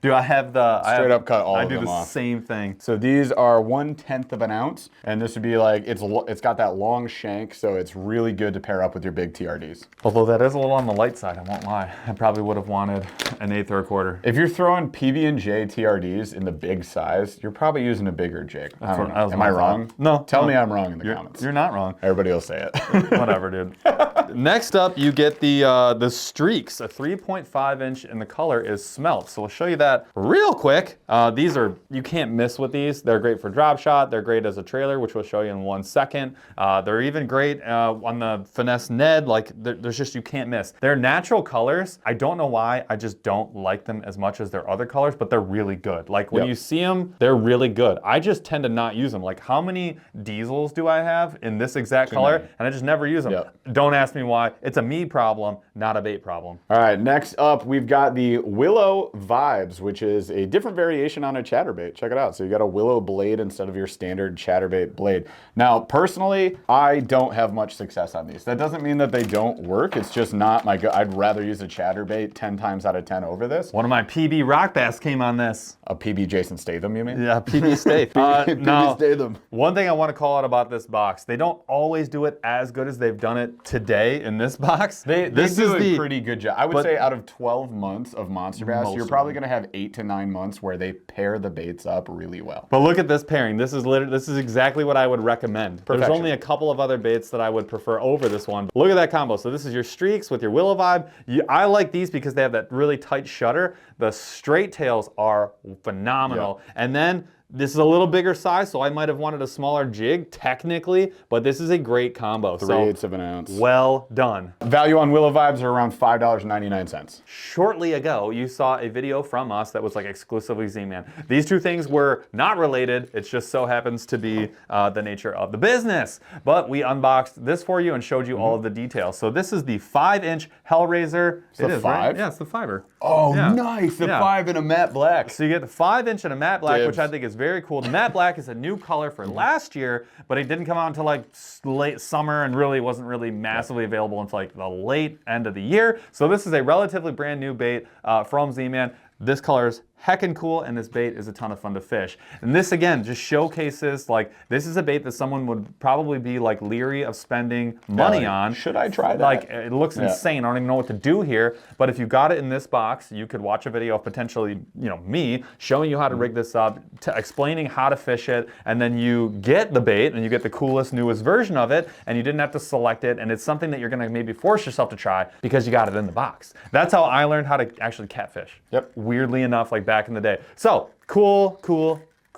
Dude, I have the... Straight up cut all of them off. I do the same thing. So these are 1/10 of an ounce, and this would be like, it's got that long shank, so it's really good to pair up with your big TRDs. Although that is a little on the light side, I won't lie. I probably would have wanted an 1/8 or a 1/4. If you're throwing PB&J TRDs in the big size, you're probably using a bigger jig. Am I wrong? No. Tell me I'm wrong in the comments. You're not wrong. Everybody will say it. Whatever, dude. Next up, you get the Streaks, a 3.5-inch, and the color is Smelt. So we'll show you that real quick. These are, you can't miss with these. They're great for drop shot. They're great as a trailer, which we'll show you in 1 second. They're even great on the Finesse Ned. Like, there's just, you can't miss. They're natural colors. I don't know why. I just don't like them as much as their other colors, but they're really good. Like, when you see them, they're really good. I just tend to not use them. Like, how many diesels do I have in this exact color? And I just never use them. Don't ask me why. It's a me problem, not a bait problem. All right, next up, we've got the Willow Vibes, which is a different variation on a chatterbait. Check it out. So you got a willow blade instead of your standard chatterbait blade. Now, personally, I don't have much success on these. That doesn't mean that they don't work. It's just not my go. I'd rather use a chatterbait 10 times out of 10 over this. One of my PB rock bass came on this. A PB Jason Statham, you mean? Yeah, PB Statham. PB Statham. One thing I want to call out about this box, they don't always do it as good as they've done it today in this box. This is a pretty good job. I would say out of 12 months of Monsterbass, you're probably going to have 8 to 9 months where they pair the baits up really well. But look at this pairing. This is exactly what I would recommend. There's only a couple of other baits that I would prefer over this one. But look at that combo. So this is your Streaks with your Willow Vibe. I like these because they have that really tight shutter. The straight tails are phenomenal. And then this is a little bigger size, so I might have wanted a smaller jig, technically, but this is a great combo. 3/8 of an ounce. Well done. Value on Willow Vibes are around $5.99. Shortly ago, you saw a video from us that was like exclusively Z-Man. These two things were not related. It just so happens to be the nature of the business. But we unboxed this for you and showed you all of the details. So this is the 5-inch Hellraiser. It's the 5? Right? Yeah, it's the 5er. Oh, nice. The 5 in a matte black. So you get the 5-inch and a matte black, which I think is very cool. The matte black is a new color for last year, but it didn't come out until like late summer and really wasn't really massively available until like the late end of the year. So this is a relatively brand new bait from Z-Man. This color is heckin' cool, and this bait is a ton of fun to fish. And this, again, just showcases, like, this is a bait that someone would probably be, like, leery of spending money on. Should I try that? Like, it looks insane. I don't even know what to do here. But if you got it in this box, you could watch a video of potentially, you know, me showing you how to rig this up, explaining how to fish it, and then you get the bait, and you get the coolest, newest version of it, and you didn't have to select it, and it's something that you're gonna maybe force yourself to try because you got it in the box. That's how I learned how to actually catfish. Yep. Weirdly enough, like back in the day. So, cool.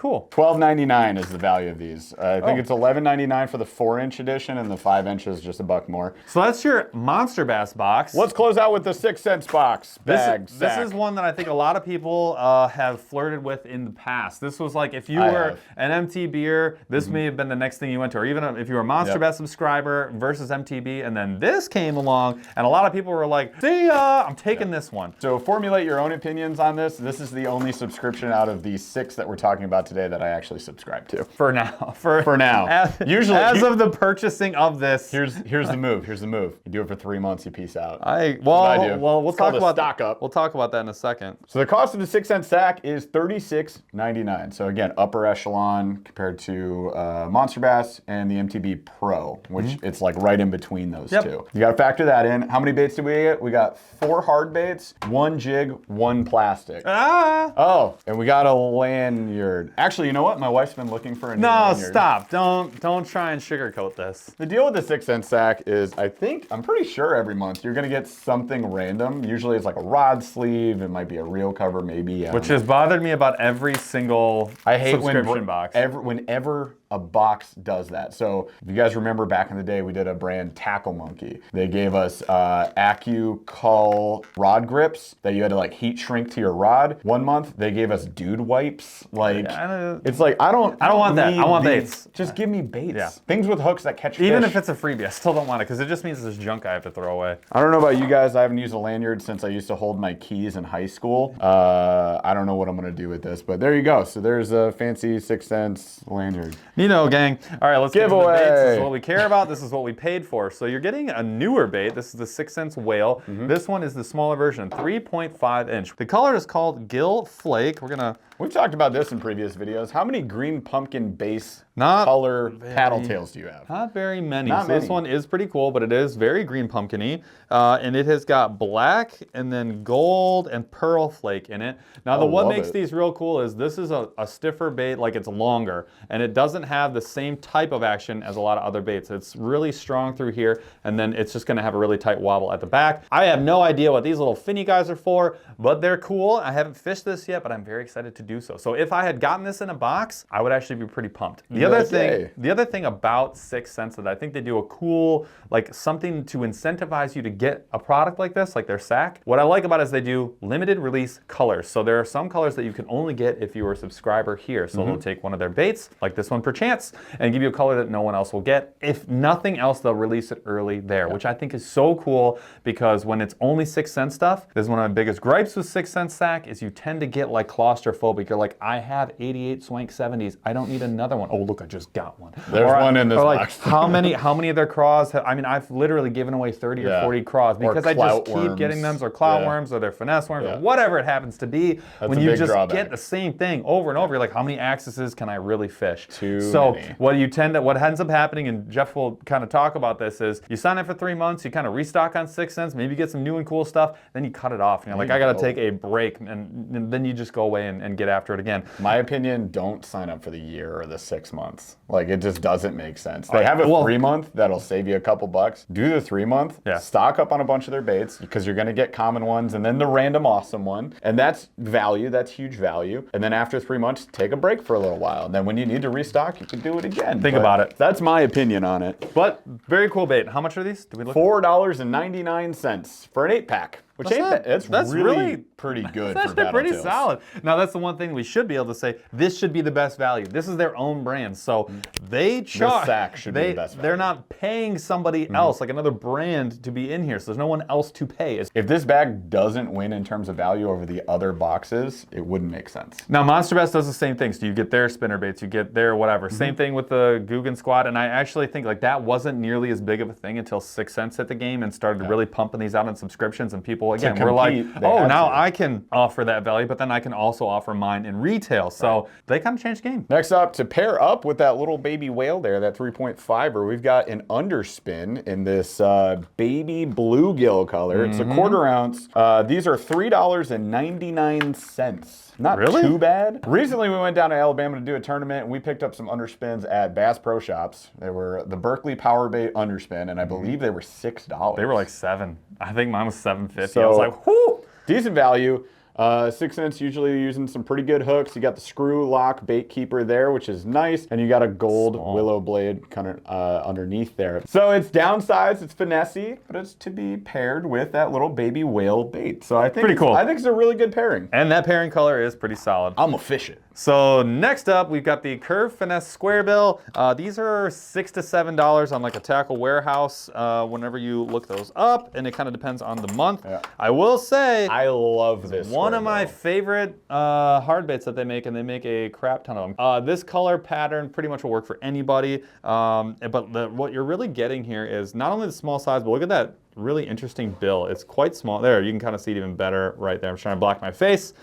$12.99 is the value of these. I think it's $11.99 for the 4-inch edition, and the 5-inch is just $1 more. So that's your Monsterbass box. Let's close out with the 6-cents box. This is one that I think a lot of people have flirted with in the past. This was like, if you were an MTBer, this may have been the next thing you went to, or even if you were a Monsterbass subscriber versus MTB, and then this came along, and a lot of people were like, see ya, I'm taking this one. So formulate your own opinions on this. This is the only subscription out of the 6 that we're talking about today that I actually subscribe to. For now. For now. Usually, as of the purchasing of this. Here's the move. Here's the move. You do it for 3 months, you peace out. We'll talk about stock up. We'll talk about that in a second. So the cost of the 6-cent sack is $36.99. So again, upper echelon compared to Monsterbass and the MTB Pro, which it's like right in between those two. You got to factor that in. How many baits did we get? We got 4 hard baits, 1 jig, 1 plastic. Oh, and we got a lanyard. Actually, you know what? My wife's been looking for a new lanyard. No, stop. Don't try and sugarcoat this. The deal with the 6-cent sack is I'm pretty sure every month you're going to get something random. Usually it's like a rod sleeve. It might be a reel cover, maybe. Which has bothered me about every single subscription box. Whenever a box does that. So if you guys remember back in the day, we did a brand Tackle Monkey. They gave us AccuCull rod grips that you had to like heat shrink to your rod. 1 month they gave us dude wipes. Like it's like I don't want that. I want baits. Just give me baits. Things with hooks that catch fish. Even if it's a freebie, I still don't want it because it just means there's junk I have to throw away. I don't know about you guys. I haven't used a lanyard since I used to hold my keys in high school. I don't know what I'm gonna do with this, but there you go. So there's a fancy 6 cents lanyard. You know, gang. All right, let's get to the Giveaway. baits. This is what we care about. This is what we paid for. So you're getting a newer bait. This is the 6 cents whale. This one is the smaller version, 3.5 inch. The color is called Gill Flake. We've talked about this in previous videos. How many green pumpkin base color paddle tails do you have? Not very many. Not many. This one is pretty cool, but it is very green pumpkin-y. And it has got black and then gold and pearl flake in it. Now, what makes these real cool is this is a stiffer bait, like it's longer, and it doesn't have the same type of action as a lot of other baits. It's really strong through here, and then it's just gonna have a really tight wobble at the back. I have no idea what these little finny guys are for, but they're cool. I haven't fished this yet, but I'm very excited to do so. So if I had gotten this in a box, I would actually be pretty pumped. The other thing about 6 cents that I think they do a cool, like something to incentivize you to get a product like this, like their sack. What I like about it is they do limited release colors. So there are some colors that you can only get if you are a subscriber here. So they'll take one of their baits, like this one perchance, and give you a color that no one else will get. If nothing else, they'll release it early there, which I think is so cool because when it's only 6 cent stuff, this is one of my biggest gripes with 6 cent sack is you tend to get like claustrophobic. You're like, I have 88 Swank 70s. I don't need another one. Oh, look, I just got one. There's one in this box. how many of their craws I mean, I've literally given away 30 or 40 craws because I just keep getting them, or clout worms, or their finesse worms, or whatever it happens to be. When you just get the same thing over and over, you're like, how many axes can I really fish? Too many. What ends up happening, and Jeff will kind of talk about this, is you sign up for 3 months, you kind of restock on 6 cents, maybe get some new and cool stuff, then you cut it off. And you're like, I gotta take a break, and then you just go away and get after it again. My opinion, don't sign up for the year or the 6 months. Like, it just doesn't make sense. They have a 3-month that'll save you a couple bucks. Do the 3-month, stock up on a bunch of their baits because you're gonna get common ones and then the random awesome one. And that's value, that's huge value. And then after 3 months, take a break for a little while. And then when you need to restock, you can do it again. Think about it. That's my opinion on it. But very cool bait. How much are these? Do we look? $4.99 for an 8-pack. Which that's really pretty good. That's for pretty solid. Now that's the one thing we should be able to say. This should be the best value. This is their own brand, so they charge. This sack should be the best value. They're not paying somebody else, like another brand, to be in here. So there's no one else to pay. If this bag doesn't win in terms of value over the other boxes, it wouldn't make sense. Now Monsterbass does the same thing. So you get their spinner baits, you get their whatever. Same thing with the Guggen Squad, and I actually think like that wasn't nearly as big of a thing until 6 cents hit the game and started really pumping these out on subscriptions, and people again were like, oh, now I can offer that value, but then I can also offer mine in retail. So they kind of changed the game. Next up, to pair up with that little baby whale there, that 3.5er, we've got an underspin in this baby bluegill color. It's a 1/4 ounce. These are $3.99. Not too bad. Recently, we went down to Alabama to do a tournament, and we picked up some underspins at Bass Pro Shops. They were the Berkeley Power Bait underspin, and I believe they were $6. They were like $7. I think mine was $7.50. So, I was like, whoo! Decent value. 6 cents, usually using some pretty good hooks. You got the screw lock bait keeper there, which is nice. And you got a gold willow blade kind of underneath there. So it's downsized, it's finessey, but it's to be paired with that little baby whale bait. So I think pretty cool. I think it's a really good pairing. And that pairing color is pretty solid. I'm gonna fish it. So next up, we've got the Curve Finesse Square Bill. These are $6 to $7 on like a Tackle Warehouse whenever you look those up, and it kind of depends on the month. Yeah. I will say, I love this. One of my favorite hard baits that they make, and they make a crap ton of them. This color pattern pretty much will work for anybody, but what you're really getting here is not only the small size, but look at that really interesting bill. It's quite small. There, you can kind of see it even better right there. I'm trying to block my face.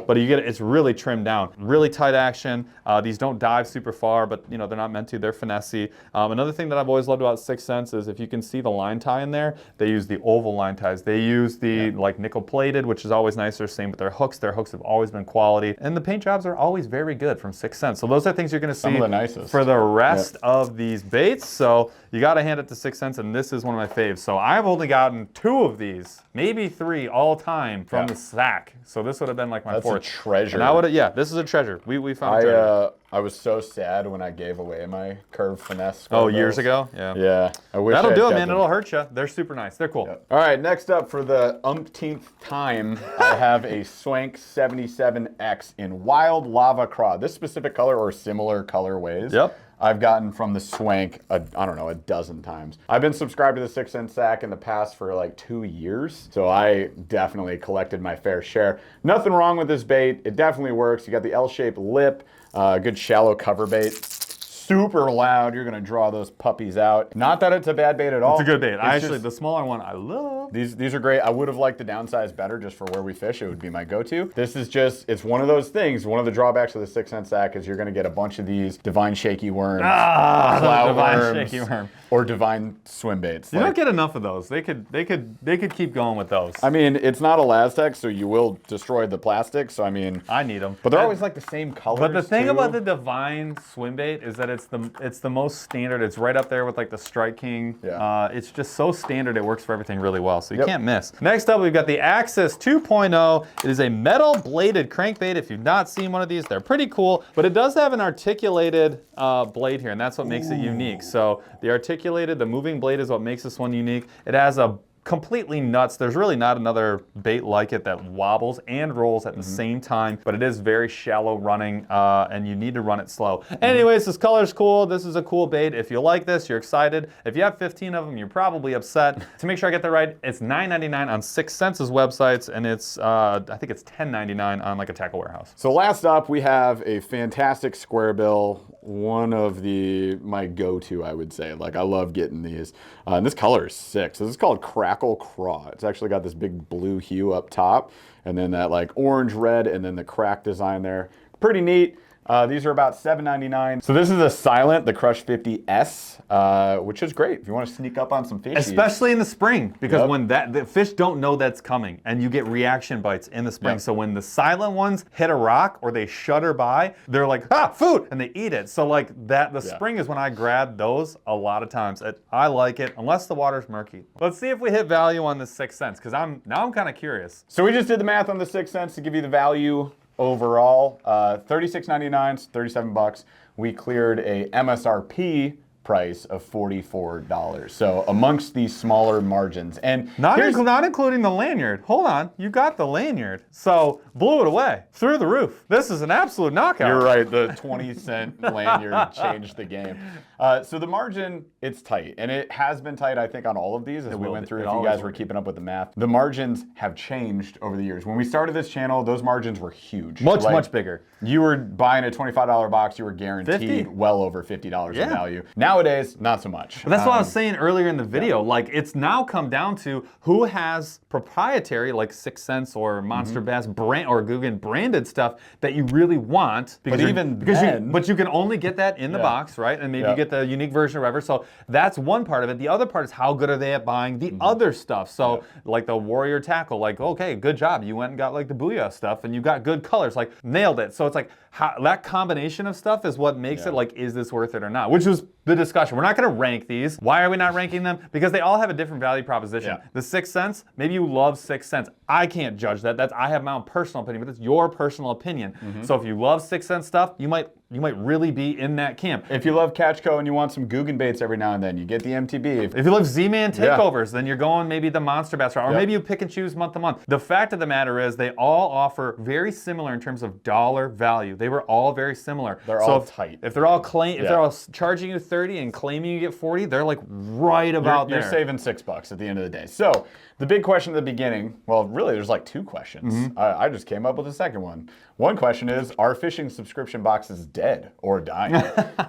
But you get it, it's really trimmed down. Really tight action. These don't dive super far, but you know, they're not meant to, they're finessey. Another thing that I've always loved about 6th Sense is if you can see the line tie in there, they use the oval line ties. They use the like nickel plated, which is always nicer. Same with their hooks. Their hooks have always been quality. And the paint jobs are always very good from 6th Sense. So those are things you're gonna see some of the nicest for the rest of these baits. So you gotta hand it to 6th Sense, and this is one of my faves. So I've only gotten 2 of these, maybe 3 all time from the sack. So this would have been like my 4th. That's a treasure. And I would, yeah, this is a treasure. We found it. I was so sad when I gave away my Curve Finesse. Oh, years ago? Yeah. Yeah. I wish that'll I do had it, kept man. them. It'll hurt you. They're super nice. They're cool. Yep. All right, next up for the umpteenth time, I have a Swank 77X in Wild Lava Craw. This specific color or similar colorways. Yep. I've gotten from the Swank, I don't know, a dozen times. I've been subscribed to the 6th Sense sack in the past for like 2 years, so I definitely collected my fair share. Nothing wrong with this bait. It definitely works. You got the L-shaped lip, good shallow cover bait. Super loud. You're gonna draw those puppies out. Not that it's a bad bait at all. It's a good bait. It's The smaller one I love. These are great. I would have liked the downsize better just for where we fish. It would be my go-to. This is just, it's one of those things. One of the drawbacks of the 6th Sense sack is you're gonna get a bunch of these divine shaky worms, cloud worms, shaky worm, or divine swim baits. You don't get enough of those. They could keep going with those. I mean, it's not Elastec, so you will destroy the plastic. So I mean, I need them. But they're always like the same colors. But the thing too. about the divine swim bait is that it's the most standard. It's right up there with like the Strike King. Yeah. It's just so standard. It works for everything really well. So you can't miss. Next up, we've got the Axis 2.0. It is a metal bladed crankbait. If you've not seen one of these, they're pretty cool. But it does have an articulated blade here, and that's what makes it unique. So the moving blade is what makes this one unique. It has a completely nuts. There's really not another bait like it that wobbles and rolls at the same time, but it is very shallow running, and you need to run it slow. Anyways, this color's cool. This is a cool bait. If you like this, you're excited. If you have 15 of them, you're probably upset. To make sure I get that right, it's $9.99 on 6th Sense's websites, and it's I think it's $10.99 on like a Tackle Warehouse. So last up, we have a fantastic square bill. One of my go-to, I would say. Like, I love getting these. And this color is sick. So this is called Crackle Craw. It's actually got this big blue hue up top, and then that like orange, red, and then the crack design there. Pretty neat. These are about $7.99. So this is a silent, the Crush 50S, which is great if you want to sneak up on some fish. Especially in the spring, because when the fish don't know that's coming, and you get reaction bites in the spring. So when the silent ones hit a rock or they shudder by, they're like, ah, food, and they eat it. So like the spring is when I grab those a lot of times. I like it, unless the water's murky. Let's see if we hit value on the 6th Sense, because I'm kind of curious. So we just did the math on the 6th Sense to give you the value. Overall, $36.99, 37 bucks. We cleared a MSRP price of $44. So amongst these smaller margins, and not including the lanyard. Hold on, you got the lanyard, so blew it away through the roof. This is an absolute knockout. You're right. The 20-cent lanyard changed the game. So the margin, it's tight, and it has been tight, I think, on all of these as we went through. If you guys were keeping up with the math, the margins have changed over the years. When we started this channel, those margins were huge, much bigger. You were buying a $25 box, you were guaranteed well over $50 in value. Nowadays, not so much. But that's what I was saying earlier in the video. Like, it's now come down to who has proprietary, like 6th Sense or Monsterbass brand or Guggen branded stuff that you really want. But you can only get that in the box, right? And maybe you get the unique version or whatever. So that's one part of it. The other part is how good are they at buying the other stuff. So like the Warrior Tackle, like, okay, good job. You went and got like the Booyah stuff, and you got good colors, like nailed it. So it's like that combination of stuff is what makes it like, is this worth it or not? Which was the discussion. We're not going to rank these. Why are we not ranking them? Because they all have a different value proposition. The 6th Sense, maybe you love 6th Sense. I can't judge that. I have my own personal opinion, but it's your personal opinion. So if you love 6 cent stuff, you might really be in that camp. If you love Catch Co and you want some Guggen baits every now and then, you get the MTB. If you love Z-Man takeovers, then you're going maybe the Monsterbass route, or maybe you pick and choose month to month. The fact of the matter is they all offer very similar in terms of dollar value. They were all very similar. They're all tight. If they're all they're all charging you 30 and claiming you get 40, they're like right about there. You're saving $6 at the end of the day. So the big question at the beginning, well, really there's like 2 questions. I just came up with a second one. One question is, are fishing subscription boxes dead or dying,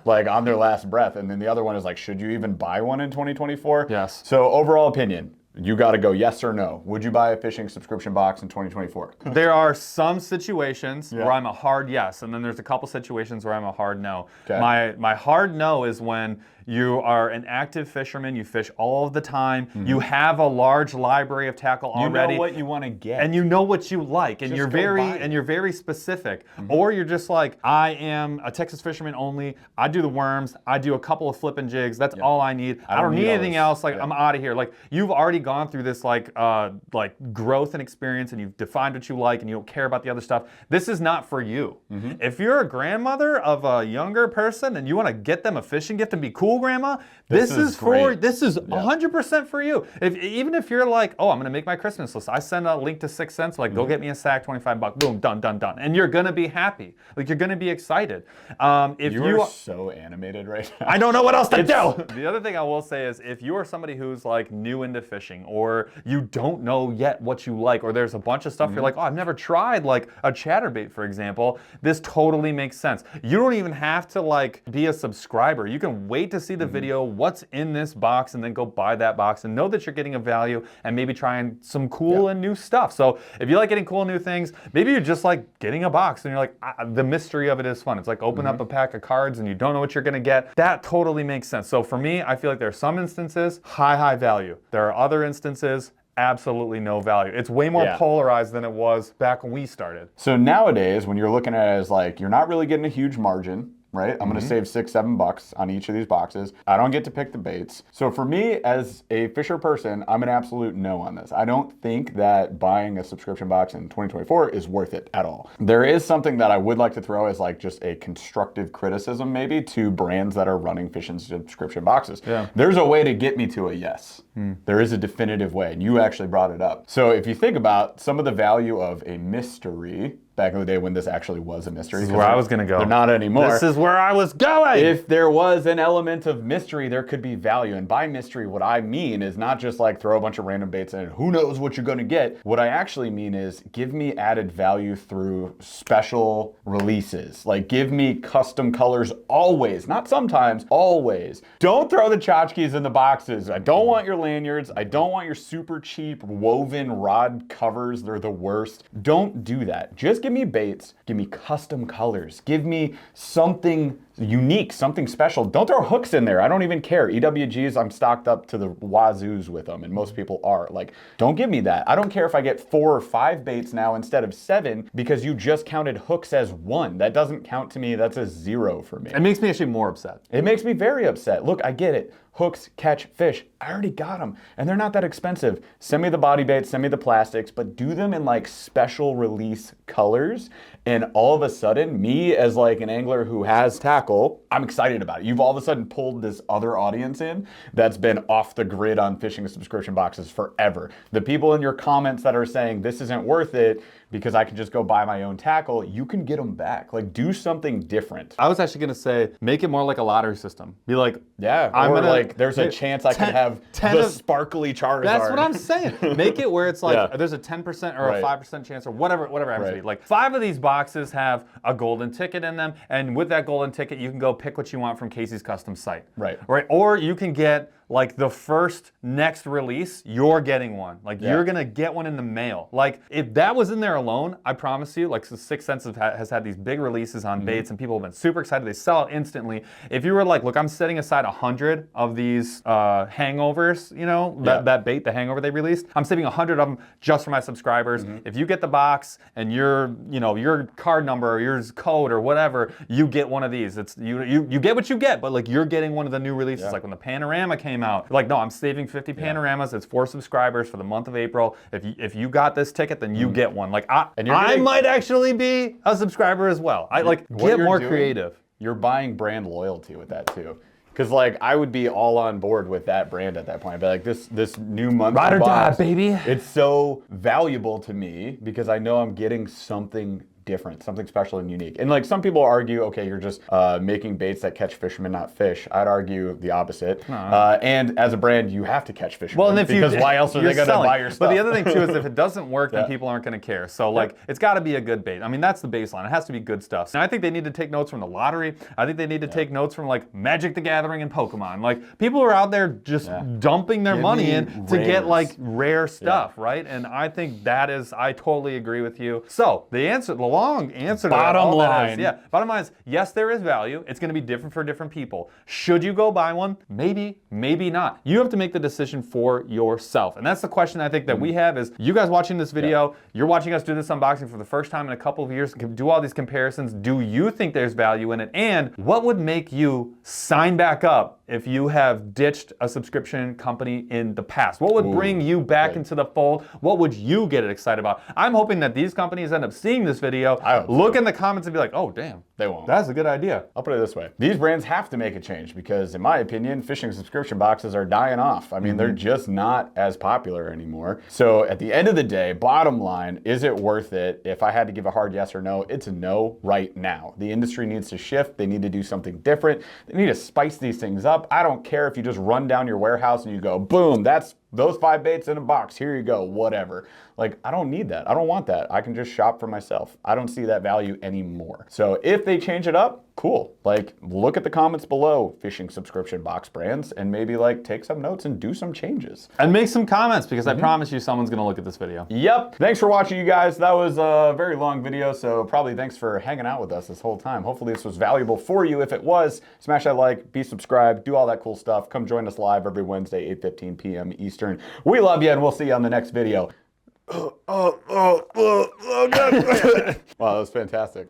like on their last breath? And then the other one is like, should you even buy one in 2024? Yes. So overall opinion, you got to go yes or no. Would you buy a fishing subscription box in 2024? There are some situations where I'm a hard yes, and then there's a couple situations where I'm a hard no. Okay. My hard no is when you are an active fisherman, you fish all of the time, you have a large library of tackle already. You know what you want to get. And you know what you like, and you're very specific. Or you're just like, I am a Texas fisherman only, I do the worms, I do a couple of flipping jigs, that's all I need. I don't need anything else, like I'm out of here. Like you've already gone through this like growth and experience, and you've defined what you like, and you don't care about the other stuff. This is not for you. If you're a grandmother of a younger person and you want to get them a fishing gift and be cool, grandma, this is 100% for you. Even if you're like, oh, I'm gonna make my Christmas list, I send a link to 6 cents, like go get me a sack, $25, boom, done, and you're gonna be happy, like you're gonna be excited. If you are so animated right now. I don't know what else to do. The other thing I will say is, if you are somebody who's like new into fishing, or you don't know yet what you like, or there's a bunch of stuff you're like, oh, I've never tried like a chatterbait, for example, this totally makes sense. You don't even have to like be a subscriber. You can wait to see the video, what's in this box, and then go buy that box and know that you're getting a value and maybe trying some cool and new stuff. So if you like getting cool new things, maybe you're just like getting a box and you're like, the mystery of it is fun. It's like open up a pack of cards and you don't know what you're gonna get. That totally makes sense. So for me, I feel like there are some instances, high value. There are other instances, absolutely no value. It's way more polarized than it was back when we started. So nowadays, when you're looking at it as like, you're not really getting a huge margin, right? I'm gonna save $6, $7 on each of these boxes. I don't get to pick the baits. So for me, as a fisher person, I'm an absolute no on this. I don't think that buying a subscription box in 2024 is worth it at all. There is something that I would like to throw as like just a constructive criticism maybe to brands that are running fishing subscription boxes. There's a way to get me to a yes. There is a definitive way, and you actually brought it up. So if you think about some of the value of a mystery, back in the day when this actually was a mystery. This is where I was gonna go. They're not anymore. This is where I was going! If there was an element of mystery, there could be value. And by mystery, what I mean is not just like throw a bunch of random baits in and who knows what you're gonna get. What I actually mean is give me added value through special releases. Like give me custom colors always, not sometimes, always. Don't throw the tchotchkes in the boxes. I don't want your lanyards. I don't want your super cheap woven rod covers. They're the worst. Don't do that. Just give me baits, give me custom colors, give me something unique, something special. Don't throw hooks in there. I don't even care. EWGs, I'm stocked up to the wazoos with them, and most people are. Like, don't give me that. I don't care if I get 4 or 5 baits now instead of 7 because you just counted hooks as 1. That doesn't count to me. That's a 0 for me. It makes me actually more upset. It makes me very upset. Look, I get it. Hooks, catch, fish. I already got them, and they're not that expensive. Send me the body baits, send me the plastics, but do them in like special release colors. And all of a sudden, me as like an angler who has tackle, I'm excited about it. You've all of a sudden pulled this other audience in that's been off the grid on fishing subscription boxes forever. The people in your comments that are saying this isn't worth it because I can just go buy my own tackle, you can get them back. Like, do something different. I was actually gonna say, make it more like a lottery system. Be like, yeah, or like there's a chance I could have the sparkly Charizard. That's what I'm saying. Make it where it's like there's a 10% or a 5% chance or whatever it happens to be. Like 5 of these boxes have a golden ticket in them, and with that golden ticket, you can go pick what you want from Casey's custom site. Right. Or you can get like the first next release, you're getting one. Like you're gonna get one in the mail. Like if that was in there alone, I promise you, like 6 Cents has had these big releases on baits and people have been super excited. They sell out instantly. If you were like, look, I'm setting aside 100 of these hangovers, you know, that bait, the hangover they released, I'm saving 100 of them just for my subscribers. If you get the box and your card number or your code or whatever, you get one of these. It's you get what you get, but like you're getting one of the new releases. Like when the Panorama came came out. Like, no, I'm saving 50 panoramas. It's for subscribers for the month of April. If you got this ticket, then you get one. Like, I might actually be a subscriber as well. I like get more creative. You're buying brand loyalty with that too. Because like I would be all on board with that brand at that point. But like this new month Ride or die, baby. It's so valuable to me because I know I'm getting something different, something special and unique. And like some people argue, okay, you're just making baits that catch fishermen, not fish. I'd argue the opposite. And as a brand, you have to catch fishermen. Well, and because why else are they going to buy your stuff? But the other thing too is if it doesn't work, then people aren't going to care. So like it's got to be a good bait. I mean, that's the baseline. It has to be good stuff. And I think they need to take notes from the lottery. I think they need to take notes from like Magic the Gathering and Pokemon. Like people are out there just dumping their money in to get like rare stuff, right? And I think that is, I totally agree with you. So the answer, the long answer to bottom line. Bottom line is, yes, there is value. It's going to be different for different people. Should you go buy one? Maybe, maybe not. You have to make the decision for yourself. And that's the question I think that we have is, you guys watching this video, you're watching us do this unboxing for the first time in a couple of years, do all these comparisons. Do you think there's value in it? And what would make you sign back up if you have ditched a subscription company in the past? What would bring you back into the fold? What would you get excited about? I'm hoping that these companies end up seeing this video, look in the comments and be like, oh, damn. They won't. That's a good idea. I'll put it this way. These brands have to make a change because, in my opinion, fishing subscription boxes are dying off. I mean, they're just not as popular anymore. So at the end of the day, bottom line, is it worth it? If I had to give a hard yes or no, it's a no right now. The industry needs to shift. They need to do something different. They need to spice these things up. I don't care if you just run down your warehouse and you go, boom, that's those 5 baits in a box, here you go, whatever. Like, I don't need that. I don't want that. I can just shop for myself. I don't see that value anymore. So if they change it up, cool. Like, look at the comments below, fishing subscription box brands, and maybe like take some notes and do some changes. And make some comments because I promise you someone's gonna look at this video. Yep. Thanks for watching, you guys. That was a very long video, so probably thanks for hanging out with us this whole time. Hopefully this was valuable for you. If it was, smash that like, be subscribed, do all that cool stuff. Come join us live every Wednesday, 8:15 p.m. Eastern. We love you, and we'll see you on the next video. Wow, that was fantastic.